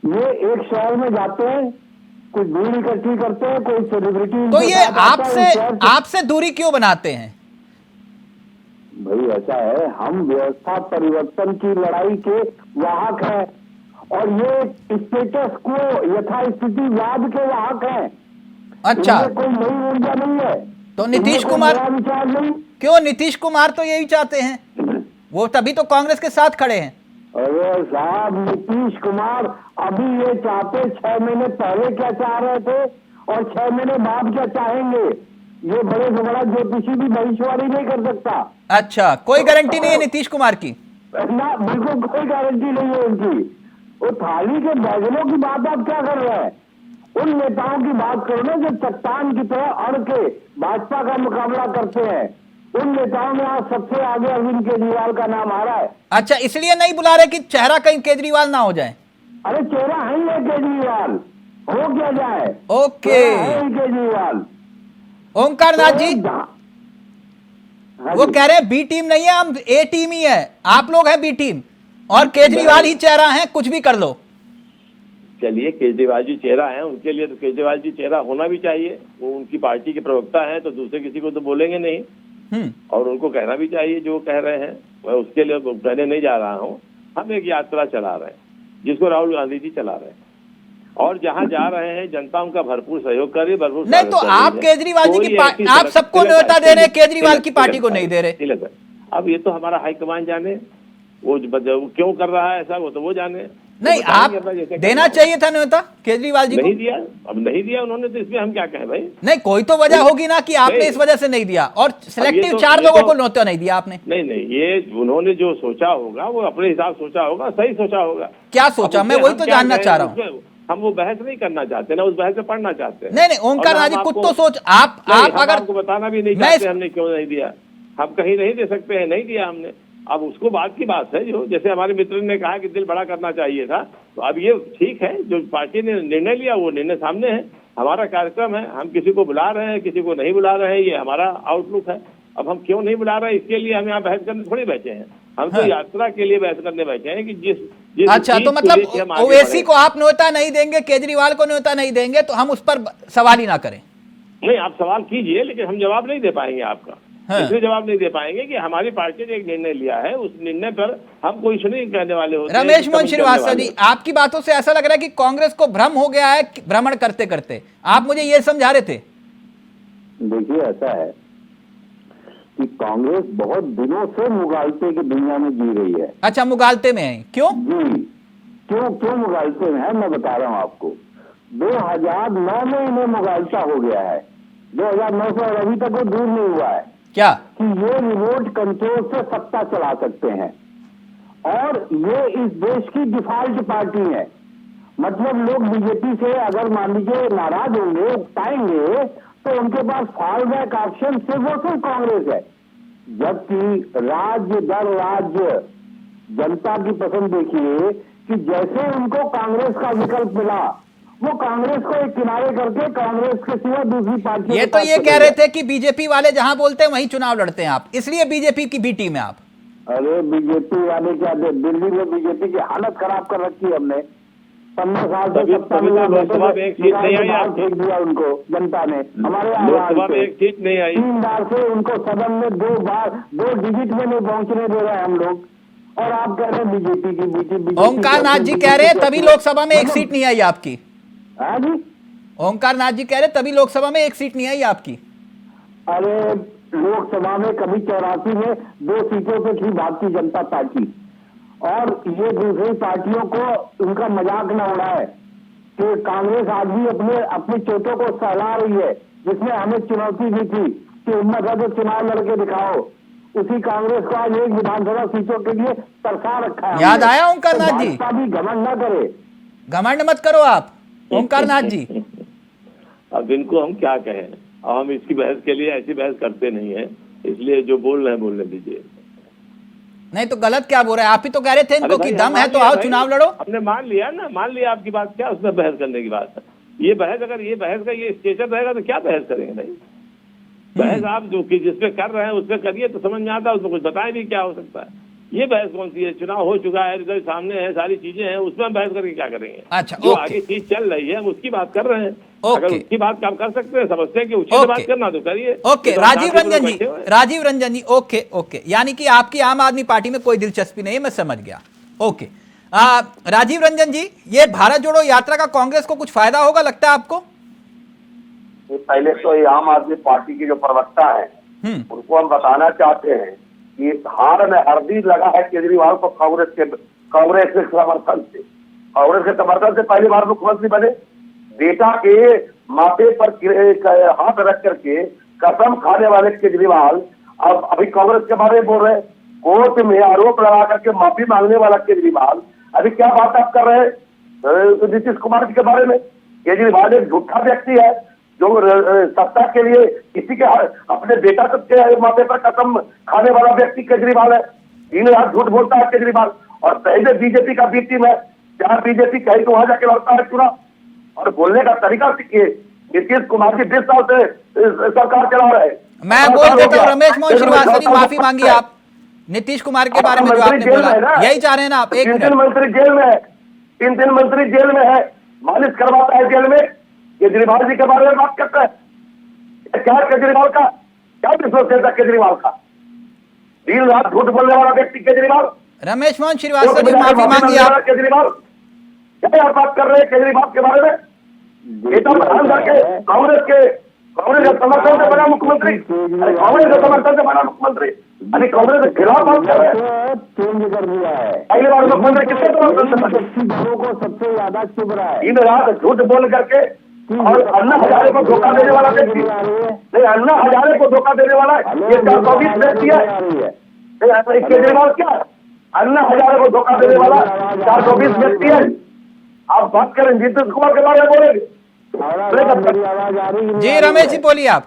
ये एक शहर में जाते हैं, कुछ भीड़ इकट्ठी करते हैं, कोई सेलिब्रिटी, तो ये आपसे दूरी क्यों बनाते हैं? भाई ऐसा है, हम व्यवस्था परिवर्तन की लड़ाई के वाहक हैं और ये स्टेटस को यथास्थितिवाद के वाहक हैं। अच्छा, कोई नई ऊर्जा नहीं है। तो नीतीश कुमार विचार नहीं। क्यों? नीतीश कुमार तो यही चाहते हैं, वो तभी तो कांग्रेस के साथ खड़े हैं। अरे साहब, नीतीश कुमार अभी ये चाहते 6 महीने पहले क्या चाह रहे थे और 6 महीने बाद क्या चाहेंगे, ये बड़े से बड़ा ज्योतिषी भी भविष्यवाणी नहीं कर सकता। अच्छा, कोई गारंटी नहीं है नीतीश कुमार की? ना, बिल्कुल कोई गारंटी नहीं है उनकी। वो थाली के बैगनों की बात आप क्या कर रहे हैं? उन नेताओं की बात करो ना जो चट्टान की तरह अड़ के भाजपा का मुकाबला करते हैं। उन नेताओं में आज सबसे आगे अरविंद केजरीवाल का नाम आ रहा है। अच्छा, इसलिए नहीं बुला रहे कि चेहरा कहीं केजरीवाल ना हो जाए? अरे चेहरा है ही है केजरीवाल, हो क्या जाए। ओके, है ही केजरीवाल। ओमकार नाथ जी वो कह रहे हैं बी टीम नहीं है, हम ए टीम ही है, आप लोग हैं बी टीम और केजरीवाल ही चेहरा है, कुछ भी कर लो। चलिए, केजरीवाल जी चेहरा है, उनके लिए तो केजरीवाल जी चेहरा होना भी चाहिए। वो उनकी पार्टी के प्रवक्ता हैं तो दूसरे किसी को तो बोलेंगे नहीं, और उनको कहना भी चाहिए जो कह रहे हैं। मैं उसके लिए कहने नहीं जा रहा हूँ। हम एक यात्रा चला रहे हैं जिसको राहुल गांधी जी चला रहे हैं, और जहाँ जा रहे हैं जनता उनका भरपूर सहयोग कर रही है, भरपूर नहीं। तो आप केजरीवाल जी की पार्टी, आप सबको न्योता दे रहे हैं, केजरीवाल की पार्टी को नहीं दे रहे। अब ये तो हमारा हाईकमान जाने, वो क्यों कर रहा है ऐसा, वो तो वो जाने। नहीं, आप देना चाहिए था न्योता केजरीवाल जी को। नहीं दिया, अब नहीं दिया उन्होंने, तो इसमें हम क्या कहें भाई? नहीं, कोई तो वजह होगी ना कि आपने इस वजह से नहीं दिया, और सिलेक्टिव 4 लोगों को न्योता नहीं दिया आपने। नहीं, ये उन्होंने जो सोचा होगा वो अपने हिसाब सोचा होगा, सही सोचा होगा। क्या सोचा, मैं वही तो जानना चाह रहा हूँ। हम वो बहस नहीं करना चाहते ना, उस बहस में पढ़ना चाहते हैं। नहीं, ओमकार नाथ जी कुछ तो सोच, आप अगर आपको बताना भी नहीं चाहते हमने क्यों नहीं दिया। हम कहीं नहीं दे सकते हैं, नहीं दिया हमने। अब उसको बाद की बात है, जो जैसे हमारे मित्र ने कहा कि दिल बड़ा करना चाहिए था, तो अब ये ठीक है, जो पार्टी ने निर्णय लिया वो निर्णय सामने है। हमारा कार्यक्रम है, हम किसी को बुला रहे हैं, किसी को नहीं बुला रहे हैं, ये हमारा आउटलुक है। अब हम क्यों नहीं बुला रहे हैं, इसके लिए हम यहाँ बहस करने थोड़ी बैठे हैं। हम तो यात्रा के लिए बहस करने बैठे हैं कि जिस अच्छा, तो मतलब ओवैसी को आप न्योता नहीं देंगे, केजरीवाल को न्योता नहीं देंगे, तो हम उस पर सवाल ही ना करें। नहीं, आप सवाल कीजिए, लेकिन हम जवाब नहीं दे पाएंगे आपका। इसलिए जवाब नहीं दे पाएंगे कि हमारी पार्टी ने एक निर्णय लिया है, उस निर्णय पर हम कोई नहीं कहने वाले होते। रमेश मोहन श्रीवास्तव जी, आपकी बातों से ऐसा लग रहा है कि कांग्रेस को भ्रम हो गया है भ्रमण करते करते। आप मुझे ये समझा रहे थे? देखिए, ऐसा है कि कांग्रेस बहुत दिनों से मुगालते की दुनिया में जी रही है। अच्छा, मुगालते में है, क्यों? जी, क्यों मुगालते में है, मैं बता रहा हूँ आपको। 2009 में इन्हें मुगालता हो गया है, 2009 से अभी तक वो दूर नहीं हुआ है क्या कि ये रिमोट कंट्रोल से सत्ता चला सकते हैं, और ये इस देश की डिफॉल्ट पार्टी है। मतलब लोग बीजेपी से अगर मान लीजिए नाराज होंगे, उकताएंगे, तो उनके पास फॉल बैक ऑप्शन सिर्फ कांग्रेस है। जबकि राज्य दर राज्य जनता की पसंद देखिए कि जैसे उनको कांग्रेस का विकल्प मिला, वो कांग्रेस को एक किनारे करके कांग्रेस के सिवा दूसरी पार्टी। ये तो ये कह रहे थे कि बीजेपी वाले जहां बोलते हैं वहीं चुनाव लड़ते हैं आप, इसलिए बीजेपी की बी टीम है आप। अरे बीजेपी वाले क्या, दिल्ली में बीजेपी की हालत खराब कर रखी है हमने। 15 साल से सत्ता में लोकसभा में एक सीट नहीं आई, आप फेंक दिया उनको जनता ने। हमारे लोकसभा में एक सीट नहीं आई, 3 बार से उनको सदन में 2 बार 2 डिजिट में नहीं पहुंचने दे रहे हैं हम लोग, और आप कह रहे हैं बीजेपी की। ओमकार नाथ जी कह रहे हैं तभी लोकसभा में एक सीट नहीं आई आपकी। हाँ जी, ओमकार नाथ जी कह रहे तभी लोकसभा में एक सीट नहीं आई आपकी। अरे लोकसभा में कभी 84 में 2 सीटों पे थी भारतीय जनता पार्टी, और ये दूसरी पार्टियों को उनका मजाक न उड़ाए कि कांग्रेस आज भी अपनी चोटों को सहला रही है, जिसमें हमें चुनौती दी थी कि हिम्मत है तो चुनाव लड़के दिखाओ। उसी कांग्रेस को आज एक विधानसभा सीटों के लिए तरसा रखा है। याद आया ओमकार नाथ जी? भी घमंड न करे, घमंड मत करो आप ओमकार नाथ जी। अब इनको हम क्या कहें, हम इसकी बहस के लिए ऐसी बहस करते नहीं है, इसलिए जो बोल रहे हैं बोलने दीजिए। नहीं तो गलत क्या बोल रहे हैं? आप ही तो कह रहे थे इनको कि दम है तो आओ चुनाव लड़ो। हमने मान लिया ना, मान लिया आपकी बात, क्या उसमें बहस करने की बात है? ये बहस का ये स्टेचर रहेगा तो क्या बहस करेंगे? नहीं, बहस आप जो कि जिसपे कर रहे हैं उसपे करिए तो समझ में आता है, उसमें कुछ बताए भी क्या हो सकता है। ये बहस कौन सी है? चुनाव हो चुका है, रिजल्ट सामने है, सारी चीजें हैं, उसमें हम बहस करके क्या करेंगे? अच्छा, जो ओके। आगे चीज चल रही है हम उसकी बात कर रहे हैं। ओके। अगर उसकी बात काम कर सकते हैं, समझते हैं कि उसी से बात करना तो करिए। ओके, राजीव रंजन जी, ओके, यानी कि आपकी आम आदमी पार्टी में कोई दिलचस्पी नहीं है, मैं समझ गया। ओके, राजीव रंजन जी, ये भारत जोड़ो यात्रा का कांग्रेस को कुछ फायदा होगा लगता है आपको? पहले तो ये आम आदमी पार्टी के जो प्रवक्ता है उनको हम बताना चाहते हैं कि हार में हरदी लगा है केजरीवाल को कांग्रेस के समर्थन से। कांग्रेस के समर्थन से पहली बार मुख्यमंत्री बने। बेटा के माथे पर हाथ रख करके कसम खाने वाले केजरीवाल अब अभी कांग्रेस के बारे में बोल रहे हैं। कोर्ट में आरोप लगा करके माफी मांगने वाला केजरीवाल अभी क्या बात आप कर रहे हैं नीतीश कुमार जी के बारे में? केजरीवाल एक झूठा व्यक्ति है जो सत्ता के लिए किसी के अपने बेटा के माथे पर कसम खाने वाला व्यक्ति केजरीवाल है। दिन रात झूठ बोलता है केजरीवाल। और पहले बीजेपी का बी टीम है, जहां बीजेपी कहीं तो वहां जाके लड़ता है चुनाव। और बोलने का तरीका सीखिए। नीतीश कुमार जी 20 साल से सरकार चला रहे हैं। मैं बोल देता हूँ, रमेश मोहन श्रीवास्तव जी, माफी मांगी आप नीतीश कुमार के बारे में जो आपने बोला, यही चाह रहे हैं ना आप? 3 दिन मंत्री जेल में है, 3 दिन मंत्री जेल में है, मालिश करवाता है जेल में। केजरीवाल जी के बारे में बात करता है। क्या केजरीवाल का क्या विश्वसनीयता? केजरीवाल का दिन रात झूठ बोलने वाला व्यक्ति केजरीवाल। रमेश मोहन श्रीवास्तव जी, माफी मांगी आप। केजरीवाल क्या आप बात कर रहे हैं केजरीवाल के बारे में? नेता प्रधान करके कांग्रेस के समर्थन से बना मुख्यमंत्री, कांग्रेस के समर्थन से बना मुख्यमंत्री, अभी कांग्रेस के खिलाफ बात कर रहे हैं। चेंज कर दिया है। पहली बार मुख्यमंत्री किसके समर्थन से बने? को सबसे ज्यादा चुभ रहा है। दिन रात झूठ बोल करके और अन्ना हजारे को धोखा देने वाला व्यक्ति नहीं, अन्ना हजारे को धोखा देने वाला ये 420 व्यक्ति है। केजरीवाल क्या अन्ना हजारे को धोखा देने वाला 420 व्यक्ति है? आप बात करें नीतीश कुमार के बारे में बोलेंगे? जी रमेश जी बोलिए आप।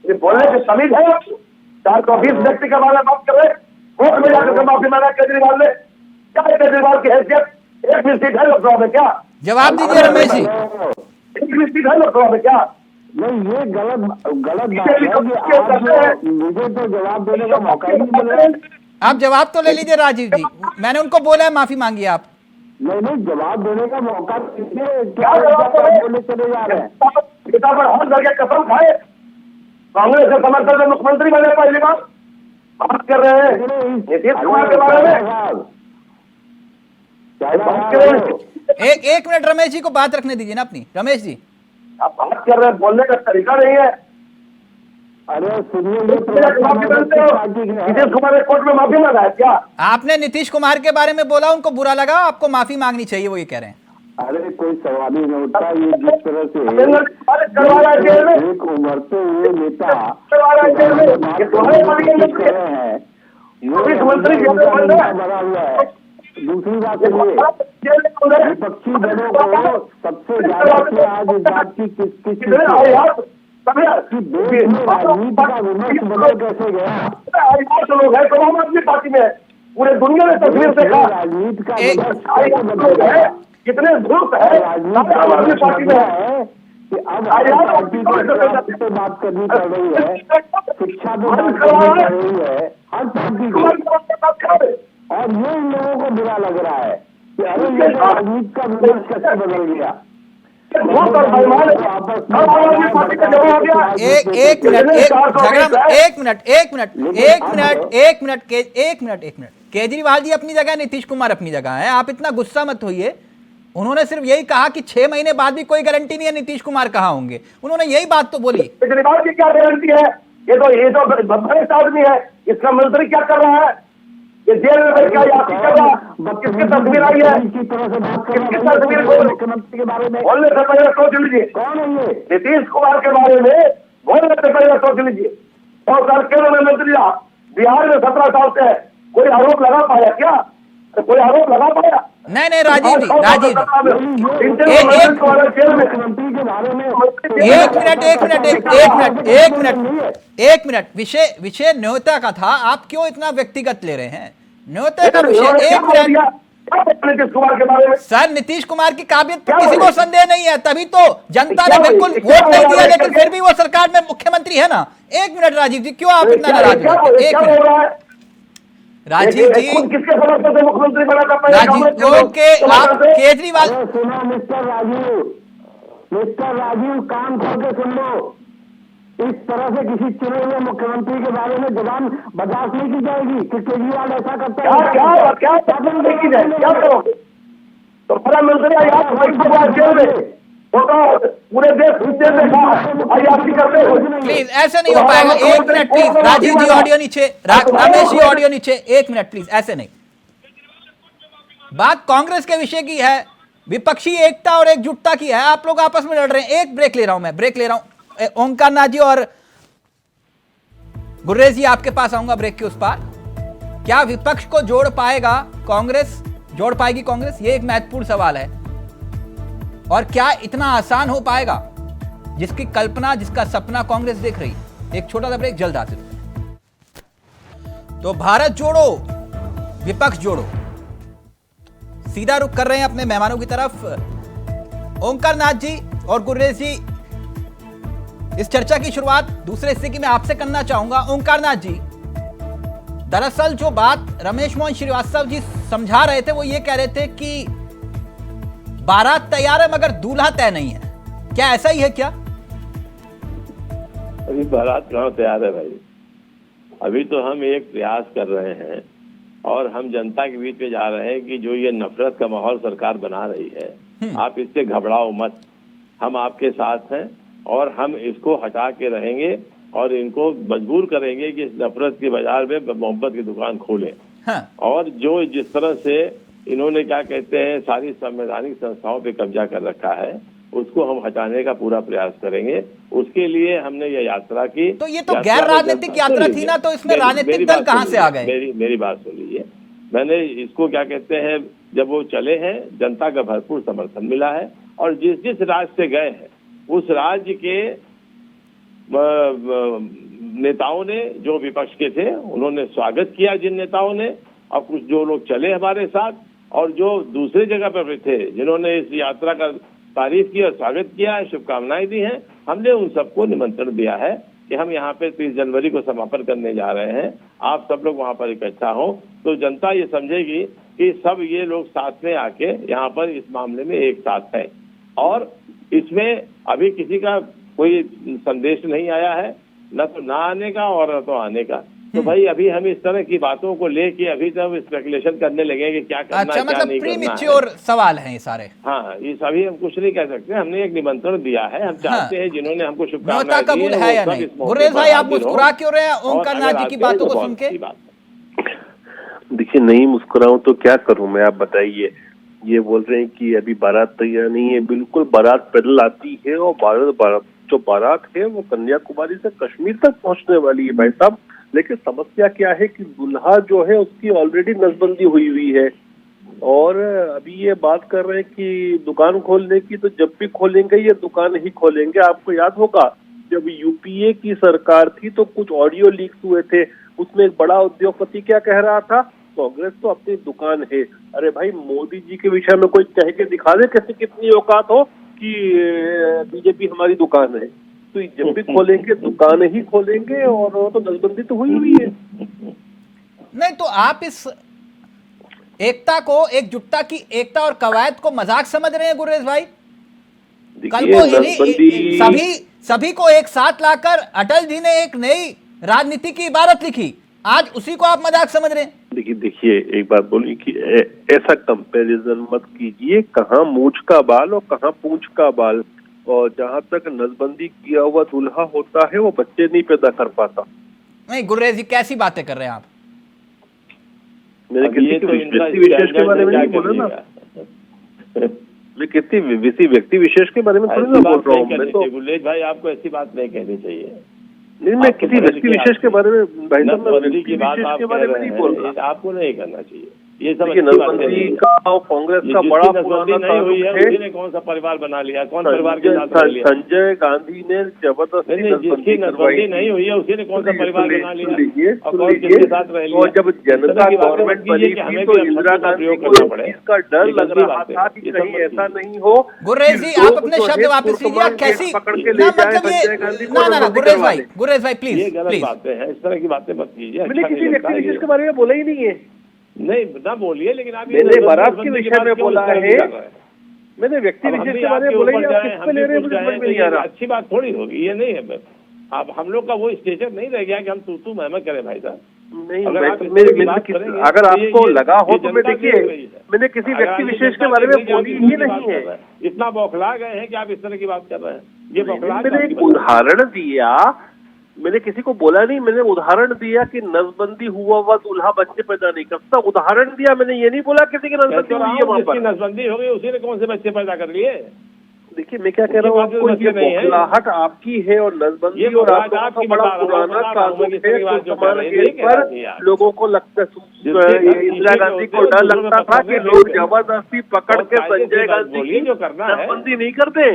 ये बोलने के तमीज है आपको? 420 व्यक्ति के बारे में बात कर रहे हैं। कोर्ट में जाकर माफी मांगा केजरीवाल ने। क्या केजरीवाल की हैसियत एक भी सीट है लोकसभा में? क्या जवाब दीजिए रमेश जी। एक भी सीट है लोकसभा में? क्या नहीं, ये गलत बात है कि आप मुझे तो जवाब देने का मौका ही नहीं मिल रहा है। आप जवाब तो ले लीजिए राजीव जी, मैंने उनको बोला है माफी मांगी आप। नहीं, जवाब देने का मौका दीजिए। क्या जवाब बोले चले जा रहे हैं? पिता पर हाथ धर के कसम खाए, कांग्रेस के समर्थन से मुख्यमंत्री बने पहली बार। बात कर रहे हैं नीतीश कुमार के बारे में। एक मिनट रमेश जी को बात रखने दीजिए ना अपनी। रमेश जी आप बात कर रहे हैं, बोलने का तरीका नहीं है। अरे सुनिए, नीतीश कुमार ने कोर्ट में माफी मांगा है क्या? आपने नीतीश कुमार के बारे में बोला, उनको बुरा लगा, आपको माफी मांगनी चाहिए, वो ये कह रहे हैं। अरे कोई सवाल ही नहीं उठता। ये जिस तरह से एक उभरते हुए नेता बना हुआ है। दूसरी बात ये विपक्षी दलों को सबसे ज्यादा आज इस बात की किस राजनीति का विमर्श बदल कैसे गया? लोग है तो हम अपनी पार्टी में पूरे दुनिया में तस्वीर देखा। राजनीति का विमर्श है कितने धूप है राजनीति पार्टी में है कि अब पार्टी को बात करनी पड़ रही है, शिक्षा पे बात करनी पड़ रही है, हर पार्टी को। और ये इन लोगों को बुरा लग रहा है कि अरे ये राजनीति का विमर्श कैसे बदल गया। एक मिनट केजरीवाल जी अपनी जगह, नीतीश कुमार अपनी जगह है, आप इतना गुस्सा मत होइए। उन्होंने सिर्फ यही कहा कि 6 महीने बाद भी कोई गारंटी नहीं है नीतीश कुमार कहाँ होंगे, उन्होंने यही बात तो बोली। केजरीवाल की क्या गारंटी है? ये तो भ्रष्ट आदमी है, इसका मंत्री क्या कर रहा है? ये जेल में क्या याद कर रहा है? किसकी तस्वीर आई है? किसकी तस्वीर मुख्यमंत्री के बारे में बोलने से पहले सोच लीजिए। कौन है ये? नीतीश कुमार के बारे में बोलने से पहले सोच लीजिए। 100 साल केंद्र में मंत्री रहा, बिहार में 17 साल से कोई आरोप लगा पाया क्या? कोई आरोप लगा पाया? नहीं राजीव जी, एक मिनट विषय न्योता का था, आप क्यों इतना व्यक्तिगत ले रहे हैं? न्योता का विषय, क्या बोला नीतीश कुमार के बारे में? सर नीतीश कुमार की काबिलियत तो क्या किसी को बोले? संदेह नहीं है, तभी तो जनता ने क्या बिल्कुल बोले? क्या वोट नहीं बोला दिया, है? लेकिन फिर भी वो सरकार में मुख्यमंत्री है ना। एक मिनट राजीव जी, क्यों आप इतना नाराज क्या हो बोले? जाते हैं? एक क्या बोल मिनट रहा है? राजीव जी, खुद किसके समर्थन से मुख्यमंत्री बना था? पहले राजीव कांग्रेस के लोग ओके, आप समर्थन से? केजरीवाल सुनो मिस्टर राजीव काम करके सुन लो। इस तरह से किसी चुने हुए मुख्यमंत्री के बारे में जबान बर्दाश्त नहीं की जाएगी कि केजरीवाल ऐसा करता क्या क्या क्या नहीं की जाए? क्या करोगे? तो प्रधानमंत्री आज बैठक बाद जेल में फोटो पूरे देश विदेश में देखा है, आज आपकी करते हो। प्लीज ऐसे नहीं हो पाएगा। एक minute please, Rajiv ji audio नीचे, रमेश जी ऑडियो नीचे, एक मिनट प्लीज, ऐसे नहीं। बात कांग्रेस के विषय की है, विपक्षी एकता और एकजुटता की है। आप लोग आपस में लड़ रहे हैं। एक ब्रेक ले रहा हूं, मैं ब्रेक ले रहा हूं। ओंकार नाथ जी और गुर्रेज जी, आपके पास आऊंगा ब्रेक के उस पार। क्या विपक्ष को जोड़ पाएगा कांग्रेस, जोड़ पाएगी कांग्रेस? ये एक महत्वपूर्ण सवाल है। और क्या इतना आसान हो पाएगा जिसकी कल्पना, जिसका सपना कांग्रेस देख रही? एक छोटा सा ब्रेक, जल्द हाजिर होते। तो भारत जोड़ो, विपक्ष जोड़ो, सीधा रुख कर रहे हैं अपने मेहमानों की तरफ। ओंकार नाथ जी और गुर्रेज जी, इस चर्चा की शुरुआत दूसरे हिस्से की मैं आपसे करना चाहूंगा। ओंकार नाथ जी, दरअसल जो बात रमेश मोहन श्रीवास्तव जी समझा रहे थे, वो ये कह रहे थे कि बारात तैयार है मगर दूल्हा तय नहीं है। क्या ऐसा ही है क्या? अभी बारात कहाँ तैयार है भाई? अभी तो हम एक प्रयास कर रहे हैं और हम जनता के बीच में जा रहे हैं कि जो ये नफरत का माहौल सरकार बना रही है, आप इससे घबराओ मत, हम आपके साथ हैं और हम इसको हटा के रहेंगे और इनको मजबूर करेंगे कि इस नफरत के बाजार में मोहब्बत की दुकान खोलें। हाँ। और जो जिस तरह से इन्होंने क्या कहते हैं सारी संवैधानिक संस्थाओं पे कब्जा कर रखा है, उसको हम हटाने का पूरा प्रयास करेंगे। उसके लिए हमने ये यात्रा की। तो ये तो गैर राजनीतिक यात्रा थी ना, तो इसमें राजनीतिक दल कहाँ से आ गए? मेरी बात सुन लीजिए। मैंने इसको क्या कहते हैं, जब वो चले हैं जनता का भरपूर समर्थन मिला है और जिस जिस राज्य से गए हैं उस राज्य के नेताओं ने, जो विपक्ष के थे, उन्होंने स्वागत किया जिन नेताओं ने, और कुछ जो लोग चले हमारे साथ, और जो दूसरी जगह पर थे जिन्होंने इस यात्रा का तारीफ की और स्वागत किया है, शुभकामनाएं दी हैं, हमने उन सबको निमंत्रण दिया है कि हम यहाँ पे 30 जनवरी को समापन करने जा रहे हैं। आप सब लोग वहाँ पर इकट्ठा हो तो जनता ये समझेगी कि सब ये लोग साथ में आके यहाँ पर इस मामले में एक साथ हैं। और इसमें अभी किसी का कोई संदेश नहीं आया है, न तो ना आने का और न तो आने का। तो भाई अभी हम इस तरह की बातों को लेके अभी तक स्पेकुलेशन करने लगे कि क्या करना है, क्या मतलब नहीं करना है। प्रीमेच्योर सवाल हैं ये सारे। हाँ, इस अभी हम कुछ नहीं कह सकते। हमने एक निमंत्रण दिया है, हम चाहते हैं जिन्होंने हमको न्योता शुभकामनाएं दी कबूल हैं, है या वो सब नहीं? इस मौके गुर्रेज पर भाई, आप हाजिर हों। मुस्कुरा क्यों रहे हैं और ओंकार अगर नाथ जी आते की हैं बातों तो को बहुत सुन के? अच्छी बात है। देखिए, नहीं मुस्कुराऊं तो क्या करूं मैं, आप बताइए। ये बोल रहे हैं कि अभी बारात तैयार नहीं है। बिल्कुल बारात पैदल आती है और जो बारात है वो कन्याकुमारी से कश्मीर तक पहुंचने वाली है भाई साहब। लेकिन समस्या क्या है कि दुल्हा जो है उसकी ऑलरेडी नसबंदी हुई है और अभी ये बात कर रहे हैं कि दुकान खोलने की, तो जब भी खोलेंगे ये दुकान ही खोलेंगे। आपको याद होगा जब यूपीए की सरकार थी तो कुछ ऑडियो लीक्स हुए थे, उसमें एक बड़ा उद्योगपति क्या कह रहा था, कांग्रेस तो अपनी दुकान है। अरे भाई, मोदी जी के विषय में कोई कह के दिखा दे कैसे कितनी औकात हो कि बीजेपी हमारी दुकान है। तो जब भी खोलेंगे दुकान ही खोलेंगे और तो नसबंदी तो हुई है। नहीं तो आप इस एकता को, एकजुटता की एकता और कवायद को मजाक समझ रहे हैं गुर्रेज भाई? कल को सभी को एक साथ लाकर अटल जी ने एक नई राजनीति की इबारत लिखी, आज उसी को आप मजाक समझ रहे हैं? देखिए एक बात बोली कि ऐसा कंपैरिजन मत कीजिए, कहाँ मूंछ का बाल और कहाँ पूंछ का बाल। और जहाँ तक नसबंदी किया हुआ दूल्हा होता है वो बच्चे नहीं पैदा कर पाता। नहीं गुर्रेज जी, कैसी बातें कर रहे हैं आप? मैंने व्यक्ति विशेष के बारे में नहीं बोला ना, मैं किसी व्यक्ति विशेष के बारे में थोड़ी ना बोल रहा हूँ। मैं तो गुलेज भाई, आपको ऐसी बात नहीं कहनी चाहिए। नहीं, मैं किसी व्यक्ति विशेष के बारे में भाई साहब, की बात आप कह रहे हैं, आपको नहीं करना चाहिए। ये सब देखिए, अच्छी बातें नसबंदी नहीं है। का और कांग्रेस का जिसकी बड़ा नसबंदी पुराना नहीं हुई है ताल्लुक है। उसी ने कौन सा परिवार बना लिया, कौन परिवार के साथ रह लिया? संजय गांधी ने जबरदस्ती नहीं, जिसकी नसबंदी नहीं हुई है उसी ने कौन सा परिवार बना लिया और कौन किसके साथ रह लिया? और जब जनता गवर्नमेंट बनी थी तो इंदिरा गांधी को इसका डर लग रहा था कि कहीं ऐसा नहीं हो। गुर्रेश जी, आप अपने शब्द वापस लीजिए। आप कैसी पकड़ के ना ले जाए मतलब संजय ये गांधी को, ना गुर्रेश भाई प्लीज ये गलत प्लीज। बातें हैं, इस तरह की बातें मत कीजिए। मैंने अच्छा किसी नहीं व्यक्ति लगता विशेष ये। के बारे में बोला ही नहीं है। नहीं ना बोलिए, लेकिन आप मैंने बारात के विषय में बोला है, मैंने व्यक्ति विशेष के बारे में बोला ही नहीं। आप किस पे ले रहे हैं मुझे समझ में नहीं आ रहा। अच्छी बात थोड़ी होगी, ये नहीं है। अब हम लोग का वो स्टेचर नहीं रह गया कि हम तू मैं करें भाई साहब। नहीं, करेंगे, अगर तो आपको ये लगा हो तो मैं जनता देखिए, देख रही है। मैंने किसी अगर व्यक्ति आज विशेष जनता के बारे में देख रही है, बोली आप ही किसकी बात नहीं है। कर रहे हैं? इतना बौखला गए हैं कि आप इस तरह की बात कर रहे हैं। ये बौखला मैंने एक उदाहरण दिया, मैंने किसी को बोला नहीं, मैंने उदाहरण दिया कि नसबंदी हुआ हुआ दूल्हा बच्चे पैदा नहीं करता। उदाहरण दिया, मैंने ये नहीं बोला किसी की नसबंदी हुई है वहां पर। नसबंदी हो गई उसी ने कौन से बच्चे पैदा कर लिए? देखिए मैं क्या कह रहा हूँ आपको, ये बौखलाहट आपकी है और नसबंदी और आप लोगों का बड़ा पुराना कानून है। समान गेट पर लोगों को लगता, इंदिरा गांधी को डर लगता था कि लोग जबरदस्ती पकड़ के संजय गांधी की नसबंदी नहीं करते।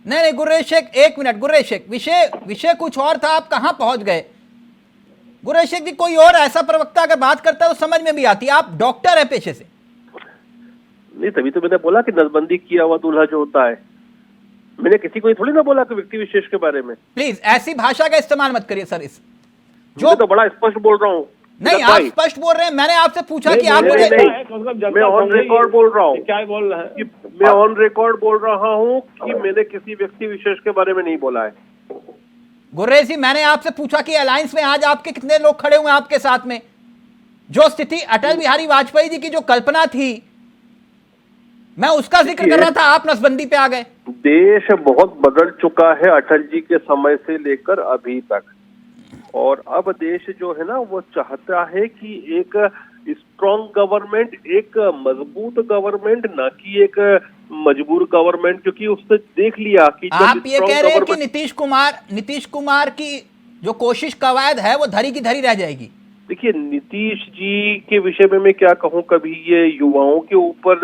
नहीं गुर्रेश शेख, एक मिनट गुर्रेश शेख, विषय कुछ और था, आप कहां पहुंच गए? गुर्रेश शेख जी, कोई और ऐसा प्रवक्ता अगर बात करता है तो समझ में भी आती है। आप डॉक्टर है पेशे से। नहीं, तभी तो मैंने बोला कि नसबंदी किया हुआ दूल्हा जो होता है, मैंने किसी को थोड़ी ना बोला कि व्यक्ति विशेष के बारे में। प्लीज ऐसी भाषा का इस्तेमाल मत करिए सर। इस जो तो बड़ा स्पष्ट बोल रहा हूँ। नहीं, आप स्पष्ट बोल रहे हैं। मैंने आपसे पूछा कि आप मुझे मैं ऑन रिकॉर्ड बोल रहा हूँ। क्या बोल रहे हैं? मैं ऑन रिकॉर्ड बोल रहा हूँ कि मैंने किसी व्यक्ति विशेष के बारे में नहीं बोला है। गुर्रेश जी, मैंने आपसे पूछा कि अलायंस में आज आपके कितने लोग खड़े हुए आपके साथ में? जो स्थिति अटल बिहारी वाजपेयी जी की जो कल्पना थी, मैं उसका जिक्र कर रहा था, आप नसबंदी पे आ गए। देश बहुत बदल चुका है अटल जी के समय से लेकर अभी तक, और अब देश जो है ना वो चाहता है कि एक स्ट्रॉन्ग गवर्नमेंट, एक मजबूत गवर्नमेंट, ना कि एक मजबूर गवर्नमेंट, क्योंकि उसने देख लिया कि आप ये कह रहे हैं कि नीतीश कुमार की जो कोशिश कवायद है वो धरी की धरी रह जाएगी? देखिए, नीतीश जी के विषय में मैं क्या कहूँ, कभी ये युवाओं के ऊपर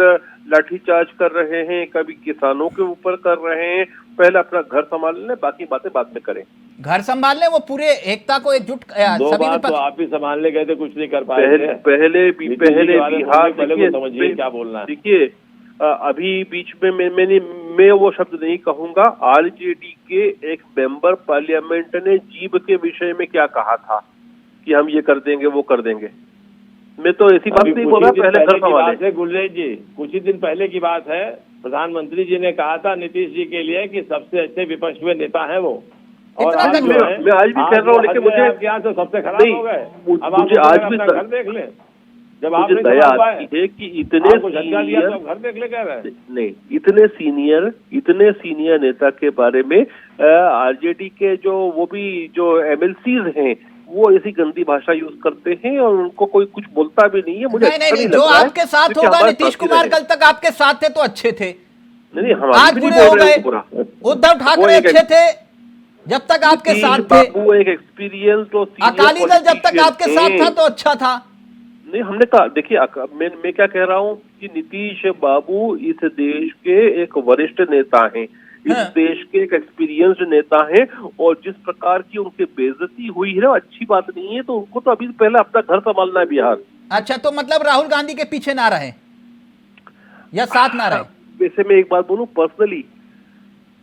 लाठीचार्ज कर रहे हैं, कभी किसानों के ऊपर कर रहे हैं। पहले अपना घर संभाल लें, बाकी बातें बाद में करें। घर संभाल लें, वो पूरे एकता को एकजुट सभी तो आप ही संभालने गए थे, कुछ नहीं कर पाए। पहले बिहार, समझिए क्या बोलना है। देखिए अभी बीच में मैं वो शब्द नहीं कहूंगा। आरजेडी के एक मेंबर पार्लियामेंट ने जीभ के विषय में क्या कहा था कि हम ये कर देंगे वो कर देंगे। मैं तो ऐसी बात नहीं बोल रहा। पहले घर संभाले। गुरजेश जी, कुछ ही दिन पहले की बात है, प्रधानमंत्री जी ने कहा था नीतीश जी के लिए कि सबसे अच्छे विपक्ष में नेता है वो। और आज मैं आज भी कह रहा हूँ, लेकिन मुझे यहाँ से सबसे खराब हो गए। अब मुझे आज भी घर देख लें, जब आप दया आती है कि इतने घर देख ले कह रहे हैं। नहीं, इतने सीनियर नेता के बारे में आरजेडी के वो भी जो एमएलसीज हैं वो ऐसी गंदी भाषा यूज करते हैं और उनको कोई कुछ बोलता भी नहीं है। मुझे नहीं, जो आपके साथ होगा, नीतीश कुमार कल तक आपके साथ थे तो अच्छे थे, नहीं आज बुरे हो गए। उद्धव ठाकरे अच्छे थे जब तक आपके साथ थे, वो एक एक्सपीरियंस, अकाली दल जब तक आपके साथ था तो अच्छा था। नहीं, हमने कहा, देखिए मैं क्या कह रहा हूँ कि नीतीश बाबू इस देश के एक वरिष्ठ नेता हैं, इस देश के एक एक्सपीरियंस्ड नेता हैं, और जिस प्रकार की उनकी बेइज्जती हुई है ना, अच्छी बात नहीं है। तो उनको तो अभी पहले अपना घर संभालना है बिहार। अच्छा, तो मतलब राहुल गांधी के पीछे ना रहे या साथ ना रहे? वैसे मैं एक बात बोलूं, पर्सनली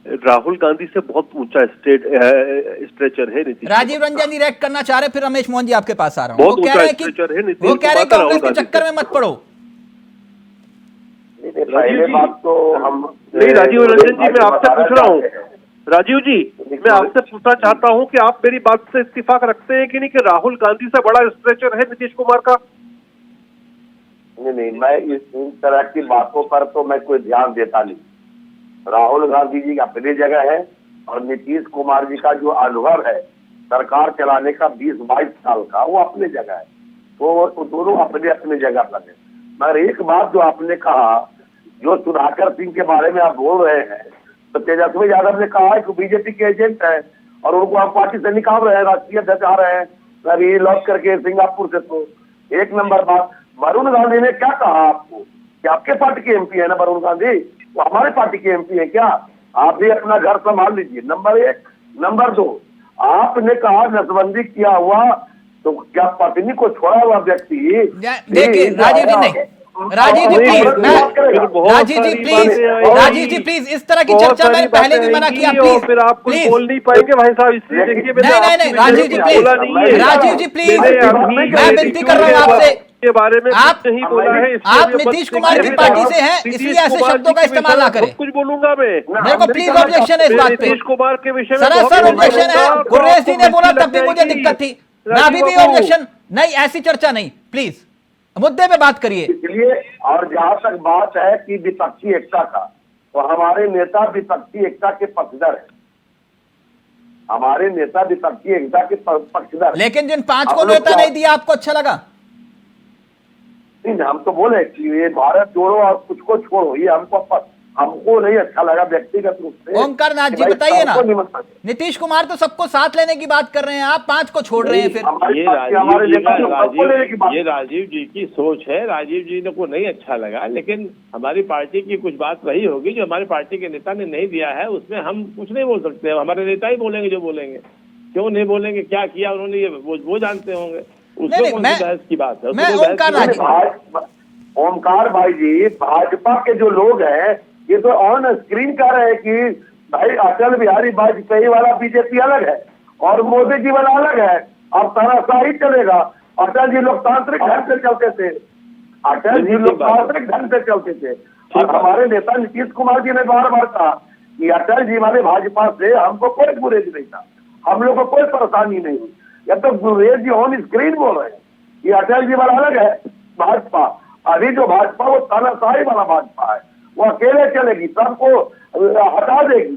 राहुल गांधी से बहुत ऊंचा स्ट्रेचर है नीतीश। राजीव रंजन रिएक्ट करना चाह रहे, फिर रमेश मोहन जी आपके पास आ रहा हूं। बहुत ऊंचा स्ट्रेचर है नीतीश। वो कह रहे कांग्रेस के चक्कर में मत पड़ो। पहले बात तो हम नहीं, राजीव रंजन जी मैं आपसे पूछ रहा हूँ, राजीव जी मैं आपसे पूछना चाहता हूँ कि आप मेरी बात से इत्तेफाक रखते हैं कि नहीं कि राहुल गांधी से बड़ा स्ट्रेचर है नीतीश कुमार का? नहीं, मैं इन तरह की बातों पर तो मैं कोई ध्यान देता नहीं। राहुल गांधी जी अपनी जगह है और नीतीश कुमार जी का जो अनुभव है सरकार चलाने का 20-22 साल का, वो अपनी जगह है। तो दोनों अपने अपने जगह पर है। मगर एक बात जो आपने कहा, जो सुधाकर सिंह के बारे में आप बोल रहे हैं, तो तेजस्वी यादव ने कहा है कि बीजेपी के एजेंट है और उनको आप पार्टी से निकाल रहे हैं, राष्ट्रीय अध्यक्ष आ रहे हैं ये लौट करके सिंगापुर से। तो एक नंबर बात। वरुण गांधी ने क्या कहा आपको कि आपके पार्टी के एमपी है ना वरुण गांधी, वो हमारे पार्टी के एमपी है क्या? आप भी अपना घर संभाल लीजिए, नंबर 1। नंबर 2, आपने कहा नसबंदी किया हुआ, तो क्या पत्नी को छोड़ा हुआ व्यक्ति देखिए राजीव जी, नहीं राजीव जी प्लीज, राजीव जी प्लीज इस तरह की चर्चा मैंने पहले भी मना किया, प्लीज फिर आप कुछ प्लीज बोल नहीं पाएंगे भाई साहब, इसलिए देखिए नहीं राजीव जी प्लीज, राजीव जी प्लीज, मैं विनती कर रहा हूँ आपसे, के बारे में आप नहीं बोला है, आप नीतीश कुमार की पार्टी से हैं, इसलिए ऐसे शब्दों का इस्तेमाल ना करें। कुछ बोलूंगा मैं, मेरे को प्लीज ऑब्जेक्शन है इस बात पे, नीतीश कुमार के विषय में सरासर ऑब्जेक्शन है। गुररेज जी ने बोला तब भी मुझे दिक्कत थी, मैं अभी भी ऑब्जेक्शन नहीं, ऐसी चर्चा नहीं, प्लीज मुद्दे पे बात करिए। इसलिए, और जहां तक बात है कि विपक्षी एकता का, तो हमारे नेता विपक्षी एकता के पक्षधर है, हमारे नेता विपक्षी एकता के पक्षधर। लेकिन जिन 5 को नेता नहीं दिया आपको अच्छा लगा? नहीं, हम तो बोले कि ये भारत जोड़ो और कुछ को छोड़ो, ये हमको नहीं अच्छा लगा व्यक्तिगत रूप से। ओमकार नाथ जी बताइए ना, नीतीश कुमार तो सबको साथ लेने की बात कर रहे हैं, आप 5 को छोड़ रहे हैं फिर? ये राजीव जी की सोच है, राजीव जी को नहीं अच्छा लगा, लेकिन हमारी पार्टी की कुछ बात रही होगी जो हमारी पार्टी के नेता ने नहीं दिया है, उसमें हम कुछ नहीं बोल सकते, हमारे नेता ही बोलेंगे जो बोलेंगे। क्यों नहीं बोलेंगे, क्या किया उन्होंने ये वो जानते होंगे, उसमें कौन सी बहस की बात है? ओमकार भाई जी, भाजपा के जो लोग हैं ये तो ऑन स्क्रीन कह रहे हैं कि भाई अटल बिहारी वाजपेयी वाला बीजेपी अलग है और मोदी जी वाला अलग है, अब तानाशाही चलेगा। अटल जी लोकतांत्रिक ढंग से चलते थे, अटल जी लोकतांत्रिक ढंग से चलते थे, और हमारे नेता नीतीश कुमार जी ने बार बार कहा कि अटल जी वाले भाजपा से हमको कोई गुरेज नहीं था, हम लोग को कोई परेशानी नहीं हुई। या तो गुरेज जी ऑन स्क्रीन बोल रहे हैं कि अटल जी वाला अलग है भाजपा, अभी जो भाजपा वो तानाशाही वाला भाजपा है, वो अकेले चलेगी, सबको हटा देगी।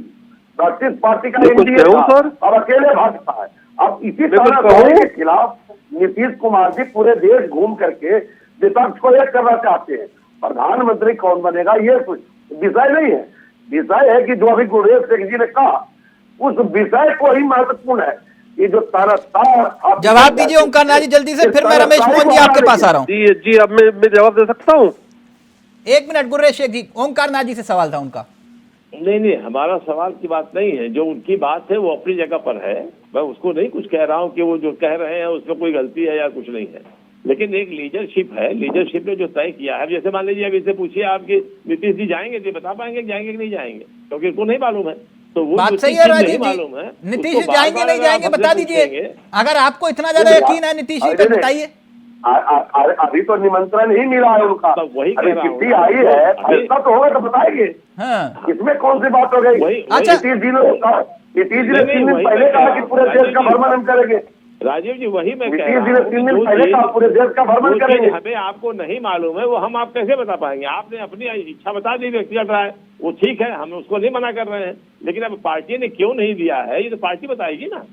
मार्क्सिस्ट पार्टी का एनडीए अब अकेले भाजपा है। अब इसी तानाशाही के खिलाफ नीतीश कुमार जी पूरे देश घूम करके विपक्ष को एक करना चाहते हैं। प्रधानमंत्री कौन बनेगा ये कुछ विषय नहीं है, विषय है कि जो अभी गुररेज सिंह जी ने कहा उस विषय को ही महत्वपूर्ण है। ये जो तानाशाह, जवाब दीजिए ओमकार नाथ जी जल्दी से, फिर मैं रमेश मोहन जी आपके पास आ रहा हूँ। जी अब मैं जवाब दे सकता हूँ? 1 मिनट गुररेज शेख जी, ओमकार नाथ जी से सवाल था उनका। नहीं, हमारा सवाल की बात नहीं है, जो उनकी बात है वो अपनी जगह पर है, मैं उसको नहीं कुछ कह रहा हूँ कि वो जो कह रहे हैं उसमें कोई गलती है या कुछ नहीं है, लेकिन एक लीडरशिप है, लीडरशिप ने जो तय किया है, जैसे मान लीजिए अब इससे पूछिए आपके नीतीश जी जाएंगे तो बता पाएंगे जाएंगे कि नहीं जाएंगे, क्योंकि उनको नहीं मालूम है। तो वो बात सही है राजीव जी, नीतीश जी जाएंगे नहीं जाएंगे बता दीजिए, अगर आपको इतना ज्यादा यकीन है नीतीश जी तो बताइए। अभी तो निमंत्रण ही मिला है उनका, वही चिट्ठी आई है, फैसला तो होगा तो बताएंगे। हाँ। इसमें कौन सी बात हो गई? अच्छा, नीतीश जी ने 3 दिन पहले कहा कि पूरे देश का भ्रमण हम करेंगे। राजीव जी वही मैं कह रहा हूं, 3 दिन पहले कहा पूरे देश का भ्रमण करेंगे। हमें आपको नहीं मालूम है वो हम आप कैसे बता पाएंगे? आपने अपनी इच्छा बता दी, व्यक्तिगत राय, वो ठीक है, हम उसको नहीं मना कर रहे हैं, लेकिन अब पार्टी ने क्यों नहीं दिया है ये तो पार्टी बताएगी ना।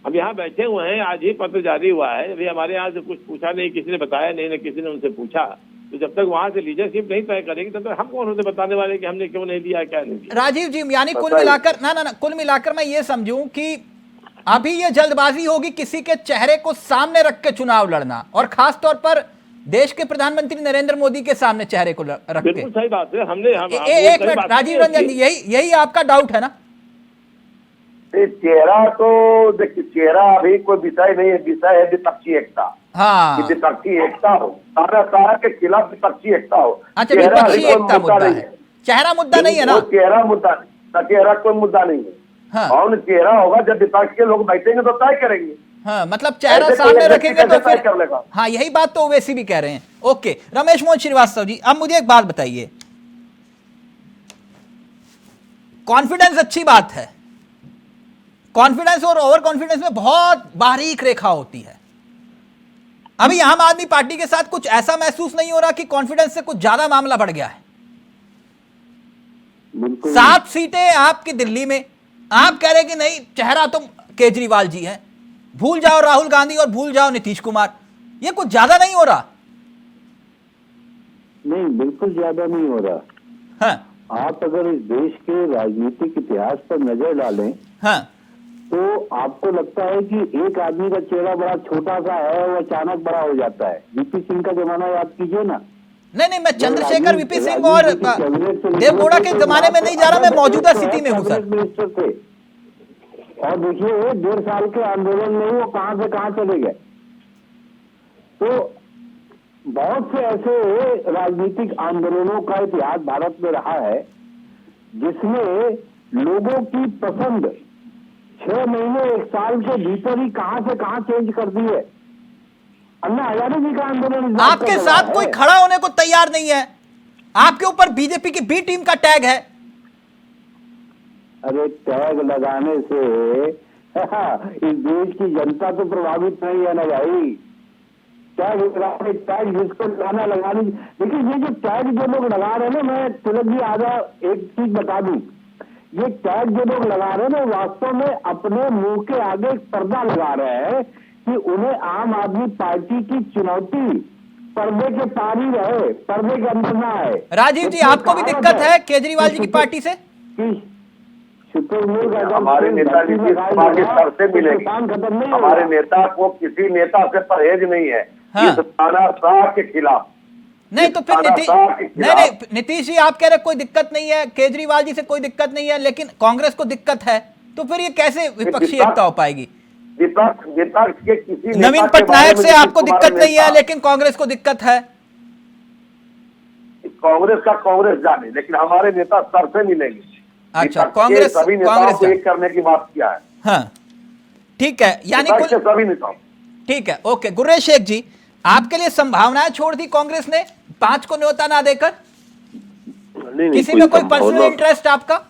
हम यहाँ बैठे हुए हैं, आज ही पत्र जारी हुआ है, अभी हमारे यहाँ से कुछ पूछा नहीं, किसी ने बताया नहीं, ना किसी ने उनसे पूछा, तो जब तक वहां से लीडरशिप नहीं तय करेगी तब तक हम कौन होते बताने वाले कि हमने क्यों नहीं दिया क्या नहीं दिया। राजीव जी यानी कुल मिलाकर ना कुल मिलाकर मैं ये समझूं कि अभी ये जल्दबाजी होगी किसी के चेहरे को सामने रख के चुनाव लड़ना, और खास तौर पर देश के प्रधानमंत्री नरेंद्र मोदी के सामने चेहरे को रख के। बिल्कुल सही बात है, हमने एक मिनट राजीव रंजन जी, यही आपका डाउट है ना? चेहरा तो देखिए, चेहरा अभी कोई विषय नहीं है, विषय है विपक्षी एकता। हाँ, विपक्षी एकता हो, तानाशाह के खिलाफ विपक्षी एकता हो। अच्छा, विपक्षी एकता मुद्दा है, चेहरा मुद्दा नहीं है ना? चेहरा मुद्दा नहीं, चेहरा कोई मुद्दा नहीं है। हाँ। कौन चेहरा होगा जब विपक्ष के लोग बैठेंगे तो तय करेंगे। हाँ, मतलब चेहरा सामने रखेंगे तो फिर हाँ, यही बात तो ओवैसी भी कह रहे हैं। ओके, रमेश मोहन श्रीवास्तव जी, अब मुझे एक बात बताइए, कॉन्फिडेंस अच्छी बात है, कॉन्फिडेंस और ओवर कॉन्फिडेंस में बहुत बारीक रेखा होती है। अभी आम आदमी पार्टी के साथ कुछ ऐसा महसूस नहीं हो रहा कि कॉन्फिडेंस से कुछ ज्यादा मामला बढ़ गया है? 7 सीटें आपकी दिल्ली में, आप कह रहे कि नहीं चेहरा तो केजरीवाल जी हैं, भूल जाओ राहुल गांधी और भूल जाओ नीतीश कुमार, ये कुछ ज्यादा नहीं हो रहा? नहीं, बिल्कुल ज्यादा नहीं हो रहा। हाँ। आप अगर इस देश के राजनीतिक इतिहास पर नजर डालें, हाँ, तो आपको लगता है कि एक आदमी का चेहरा बड़ा छोटा सा है, वो अचानक बड़ा हो जाता है। वीपी सिंह का जमाना याद कीजिए ना। नहीं, मैं चंद्रशेखर, वीपी सिंह और देवगौड़ा के जमाने में नहीं जा रहा, मैं मौजूदा स्थिति में हूं सर। मिनिस्टर थे, और देखिए 1.5 साल के आंदोलन में वो कहां से कहां चले गए। तो बहुत से ऐसे राजनीतिक आंदोलनों का इतिहास भारत में रहा है जिसमें लोगों की पसंद 6 महीने 1 साल के भीतर ही कहां से कहां चेंज कर दी है। अन्ना हजारे जी का आंदोलन इस बात आपके का साथ गवाह कोई है। खड़ा होने को तैयार नहीं है, आपके ऊपर बीजेपी की बी टीम का टैग है। अरे टैग लगाने से इस देश की जनता तो प्रभावित नहीं है ना भाई। टैग जिसको लगानी। देखिए ये जो टैग जो लोग लगा रहे हैं ना, मैं तिलक जी आधा एक चीज बता दूं, ये टैग जो लोग लगा रहे हैं ना, वास्तव में अपने मुंह के आगे एक पर्दा लगा रहे हैं कि उन्हें आम आदमी पार्टी की चुनौती पर्दे के पार ही रहे, पर्दे के अंदर ना आए। राजीव जी, आपको भी दिक्कत है केजरीवाल जी की पार्टी से? हमारे नेता नीतीश कुमार के सर से मिलेंगे। हमारे नेता को किसी नेता से परहेज नहीं है। हाँ। इस तानाशाह के खिलाफ। नहीं तो फिर नहीं, नीतीश जी आप कह रहे कोई दिक्कत नहीं है, केजरीवाल जी से कोई दिक्कत नहीं है, लेकिन कांग्रेस को दिक्कत है, तो फिर ये कैसे विपक्षी एकता हो पाएगी? विपक्ष के किसी नवीन पटनायक से आपको दिक्कत नहीं है, लेकिन कांग्रेस को दिक्कत है। कांग्रेस का कांग्रेस जाने, लेकिन हमारे नेता सर से मिलेंगे। अच्छा, कांग्रेस सभी नेताओं को एक करने की बात किया है। हाँ ठीक है, यानी सभी नेताओं। ठीक है, ओके। गुर्रेश शेख जी, आपके लिए संभावनाएं छोड़ दी कांग्रेस ने 5 को न्योता ना देकर? नहीं, किसी में कोई पर्सनल इंटरेस्ट आपका?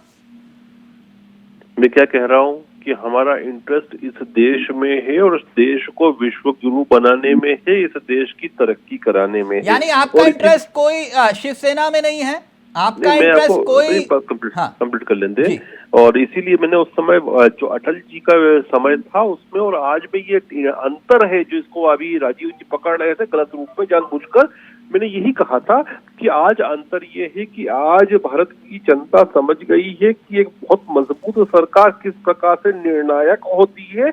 मैं क्या कह रहा हूँ कि हमारा इंटरेस्ट इस देश में है और इस देश को विश्व गुरु बनाने में है, इस देश की तरक्की कराने में है। यानी आपका इंटरेस्ट कोई शिवसेना में नहीं है, आपका इंटरेस्ट कोई कंप्लीट कर लेंगे। और इसीलिए मैंने उस समय जो अटल जी का समय था उसमें और आज में ये अंतर है जो इसको अभी राजीव जी पकड़ रहे थे गलत रूप में जानबूझकर। मैंने यही कहा था कि आज अंतर ये है कि आज भारत की जनता समझ गई है कि एक बहुत मजबूत सरकार किस प्रकार से निर्णायक होती है,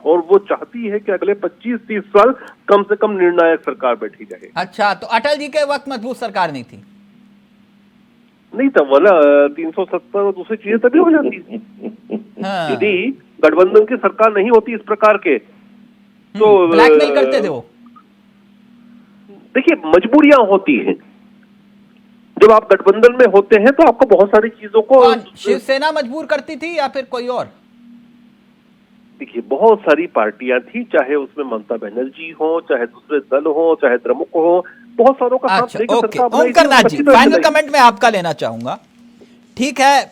और वो चाहती है कि अगले 25-30 साल कम से कम निर्णायक सरकार बैठी रहे। अच्छा, तो अटल जी के वक्त मजबूत सरकार नहीं थी? नहीं था, वाला 370 और दूसरी चीजें तभी हो जाती थी। हाँ। यदि गठबंधन की सरकार नहीं होती इस प्रकार के, तो ब्लैकमेल करते थे वो। देखिए मजबूरियां होती हैं, जब आप गठबंधन में होते हैं तो आपको बहुत सारी चीजों को शिवसेना मजबूर करती थी या फिर कोई और? देखिए बहुत सारी पार्टियां थी, चाहे उसमें ममता बनर्जी हो, चाहे दूसरे दल हो, चाहे द्रमुक हो, बहुत सारों का साथ लेकर सरकार बनाई थी। ओमकर नाथ जी, फाइनल कमेंट में आपका लेना चाहूंगा। ठीक है,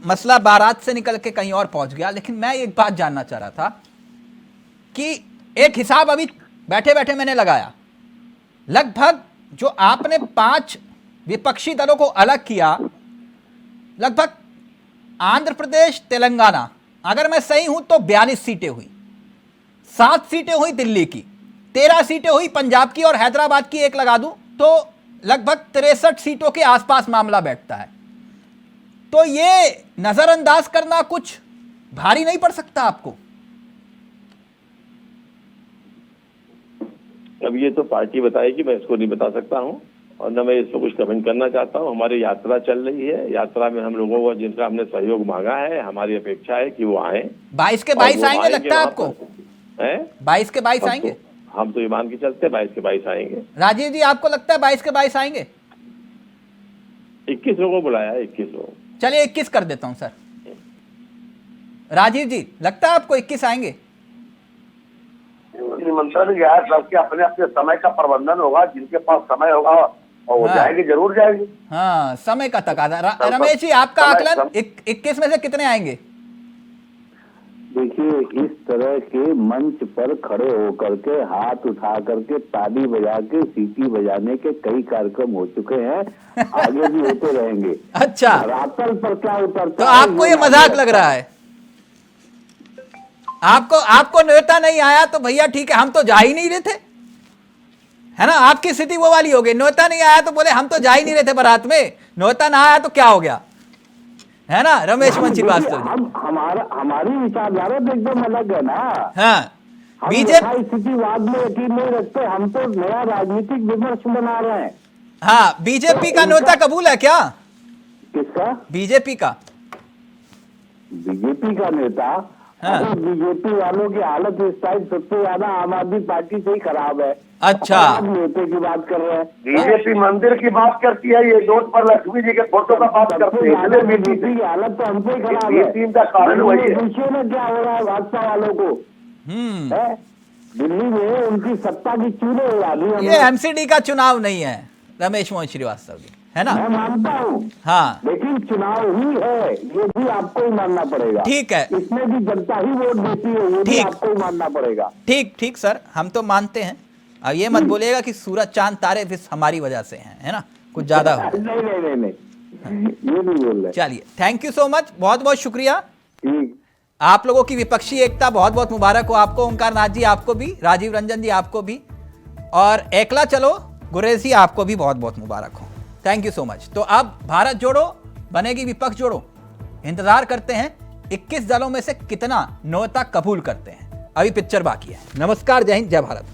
मसला बारात से निकल के कहीं और पहुंच गया, लेकिन मैं एक बात जानना चाह रहा था कि एक हिसाब अभी बैठे बैठे मैंने लगाया, लगभग जो आपने 5 विपक्षी दलों को अलग किया, लगभग आंध्र प्रदेश, तेलंगाना, अगर मैं सही हूं तो 42 सीटें हुई, 7 सीटें हुई दिल्ली की, 13 सीटें हुई पंजाब की, और हैदराबाद की एक लगा दूं तो लगभग 63 सीटों के आसपास मामला बैठता है। तो ये नजरअंदाज करना कुछ भारी नहीं पड़ सकता आपको? अब ये तो पार्टी बताएगी, मैं इसको नहीं बता सकता हूं और न मैं इस पर कुछ कमेंट करना चाहता हूं। हमारी यात्रा चल रही है, यात्रा में हम लोगों को जिनका हमने सहयोग मांगा है, हमारी अपेक्षा है कि वो आए। 22 के 22 आएंगे लगता है आपको? 22 के 22 आएंगे? हम तो ये मान के चलते 22 के 22 आएंगे। राजीव जी, आपको लगता है 22 के 22 आएंगे? 21 लोगों को बुलाया है, 21 लोग। चलिए 21 कर देता हूं सर। राजीव जी, लगता है आपको 21 आएंगे? निमंत्रण गया है, सबके अपने अपने समय का प्रबंधन होगा, जिनके पास समय होगा और वो जाएंगे, जरूर जाएंगे। हाँ, समय का तकाजा। रमेश जी, आपका आकलन 21 में से कितने आएंगे? देखिए इस तरह के मंच पर खड़े होकर के हाथ उठा करके ताली बजा के सीटी बजाने के कई कार्यक्रम हो चुके हैं, आगे भी होते रहेंगे। अच्छा, रातल पर क्या उतरता तो आपको ये मजाक लग रहा है? आपको न्योता नहीं आया तो भैया ठीक है, हम तो जा ही नहीं रहे थे, है ना? आपकी स्थिति वो वाली हो गई, न्योता नहीं आया तो बोले हम तो जा ही नहीं रहे थे बारात में, न्योता ना आया तो क्या हो गया? है ना रमेश मोहन श्रीवास्तव जी? हम हमारी विचारधारा तो एकदम अलग है ना। हाँ हम बीजेपी, स्थितिवाद में यकीन नहीं रखते, हम तो नया राजनीतिक विमर्श बना रहे हैं। हाँ बीजेपी का न्योता कबूल है क्या? किसका? बीजेपी का? बीजेपी का नेता? हाँ। बीजेपी वालों की हालत इस टाइम सबसे ज्यादा आम आदमी पार्टी से ही खराब है। अच्छा। आप नेता की बात कर रहे हैं। बीजेपी मंदिर की बात करती है, ये रोड पर लक्ष्मी जी के फोटो का बात करते हैं। बीजेपी की हालत तो हमसे ही खराब है। टीम का कारण वही है। पूछिए ना क्या हो रहा है भाजपा वालों को। है? दिल्ली में उनकी सत्ता की चूने उड़ा दी। ये एमसीडी का चुनाव नहीं है रमेश मोहन श्रीवास्तव जी, है ना? मैं मानता हूँ, हाँ लेकिन चुनाव ही है, ये भी आपको ही मानना पड़ेगा। ठीक है, इसमें भी जनता ही वोट देती है, ये भी ठीक। आपको ही मानना पड़ेगा। ठीक ठीक सर, हम तो मानते हैं। अब ये मत बोलिएगा कि सूरज चांद तारे फिर हमारी वजह से हैं, है ना? कुछ ज्यादा हो। नहीं, ये नहीं बोल रहे। चलिए, थैंक यू सो मच, बहुत बहुत शुक्रिया। ठीक। आप लोगों की विपक्षी एकता बहुत बहुत मुबारक हो आपको, ओंकार नाथ जी आपको भी, राजीव रंजन जी आपको भी, और एकला चलो गुरेज जी आपको भी बहुत बहुत मुबारक हो। Thank you so much. तो अब भारत जोड़ो बनेगी विपक्ष जोड़ो। इंतजार करते हैं 21 दलों में से कितना न्योता कबूल करते हैं। अभी पिक्चर बाकी है। नमस्कार, जय हिंद, जय भारत।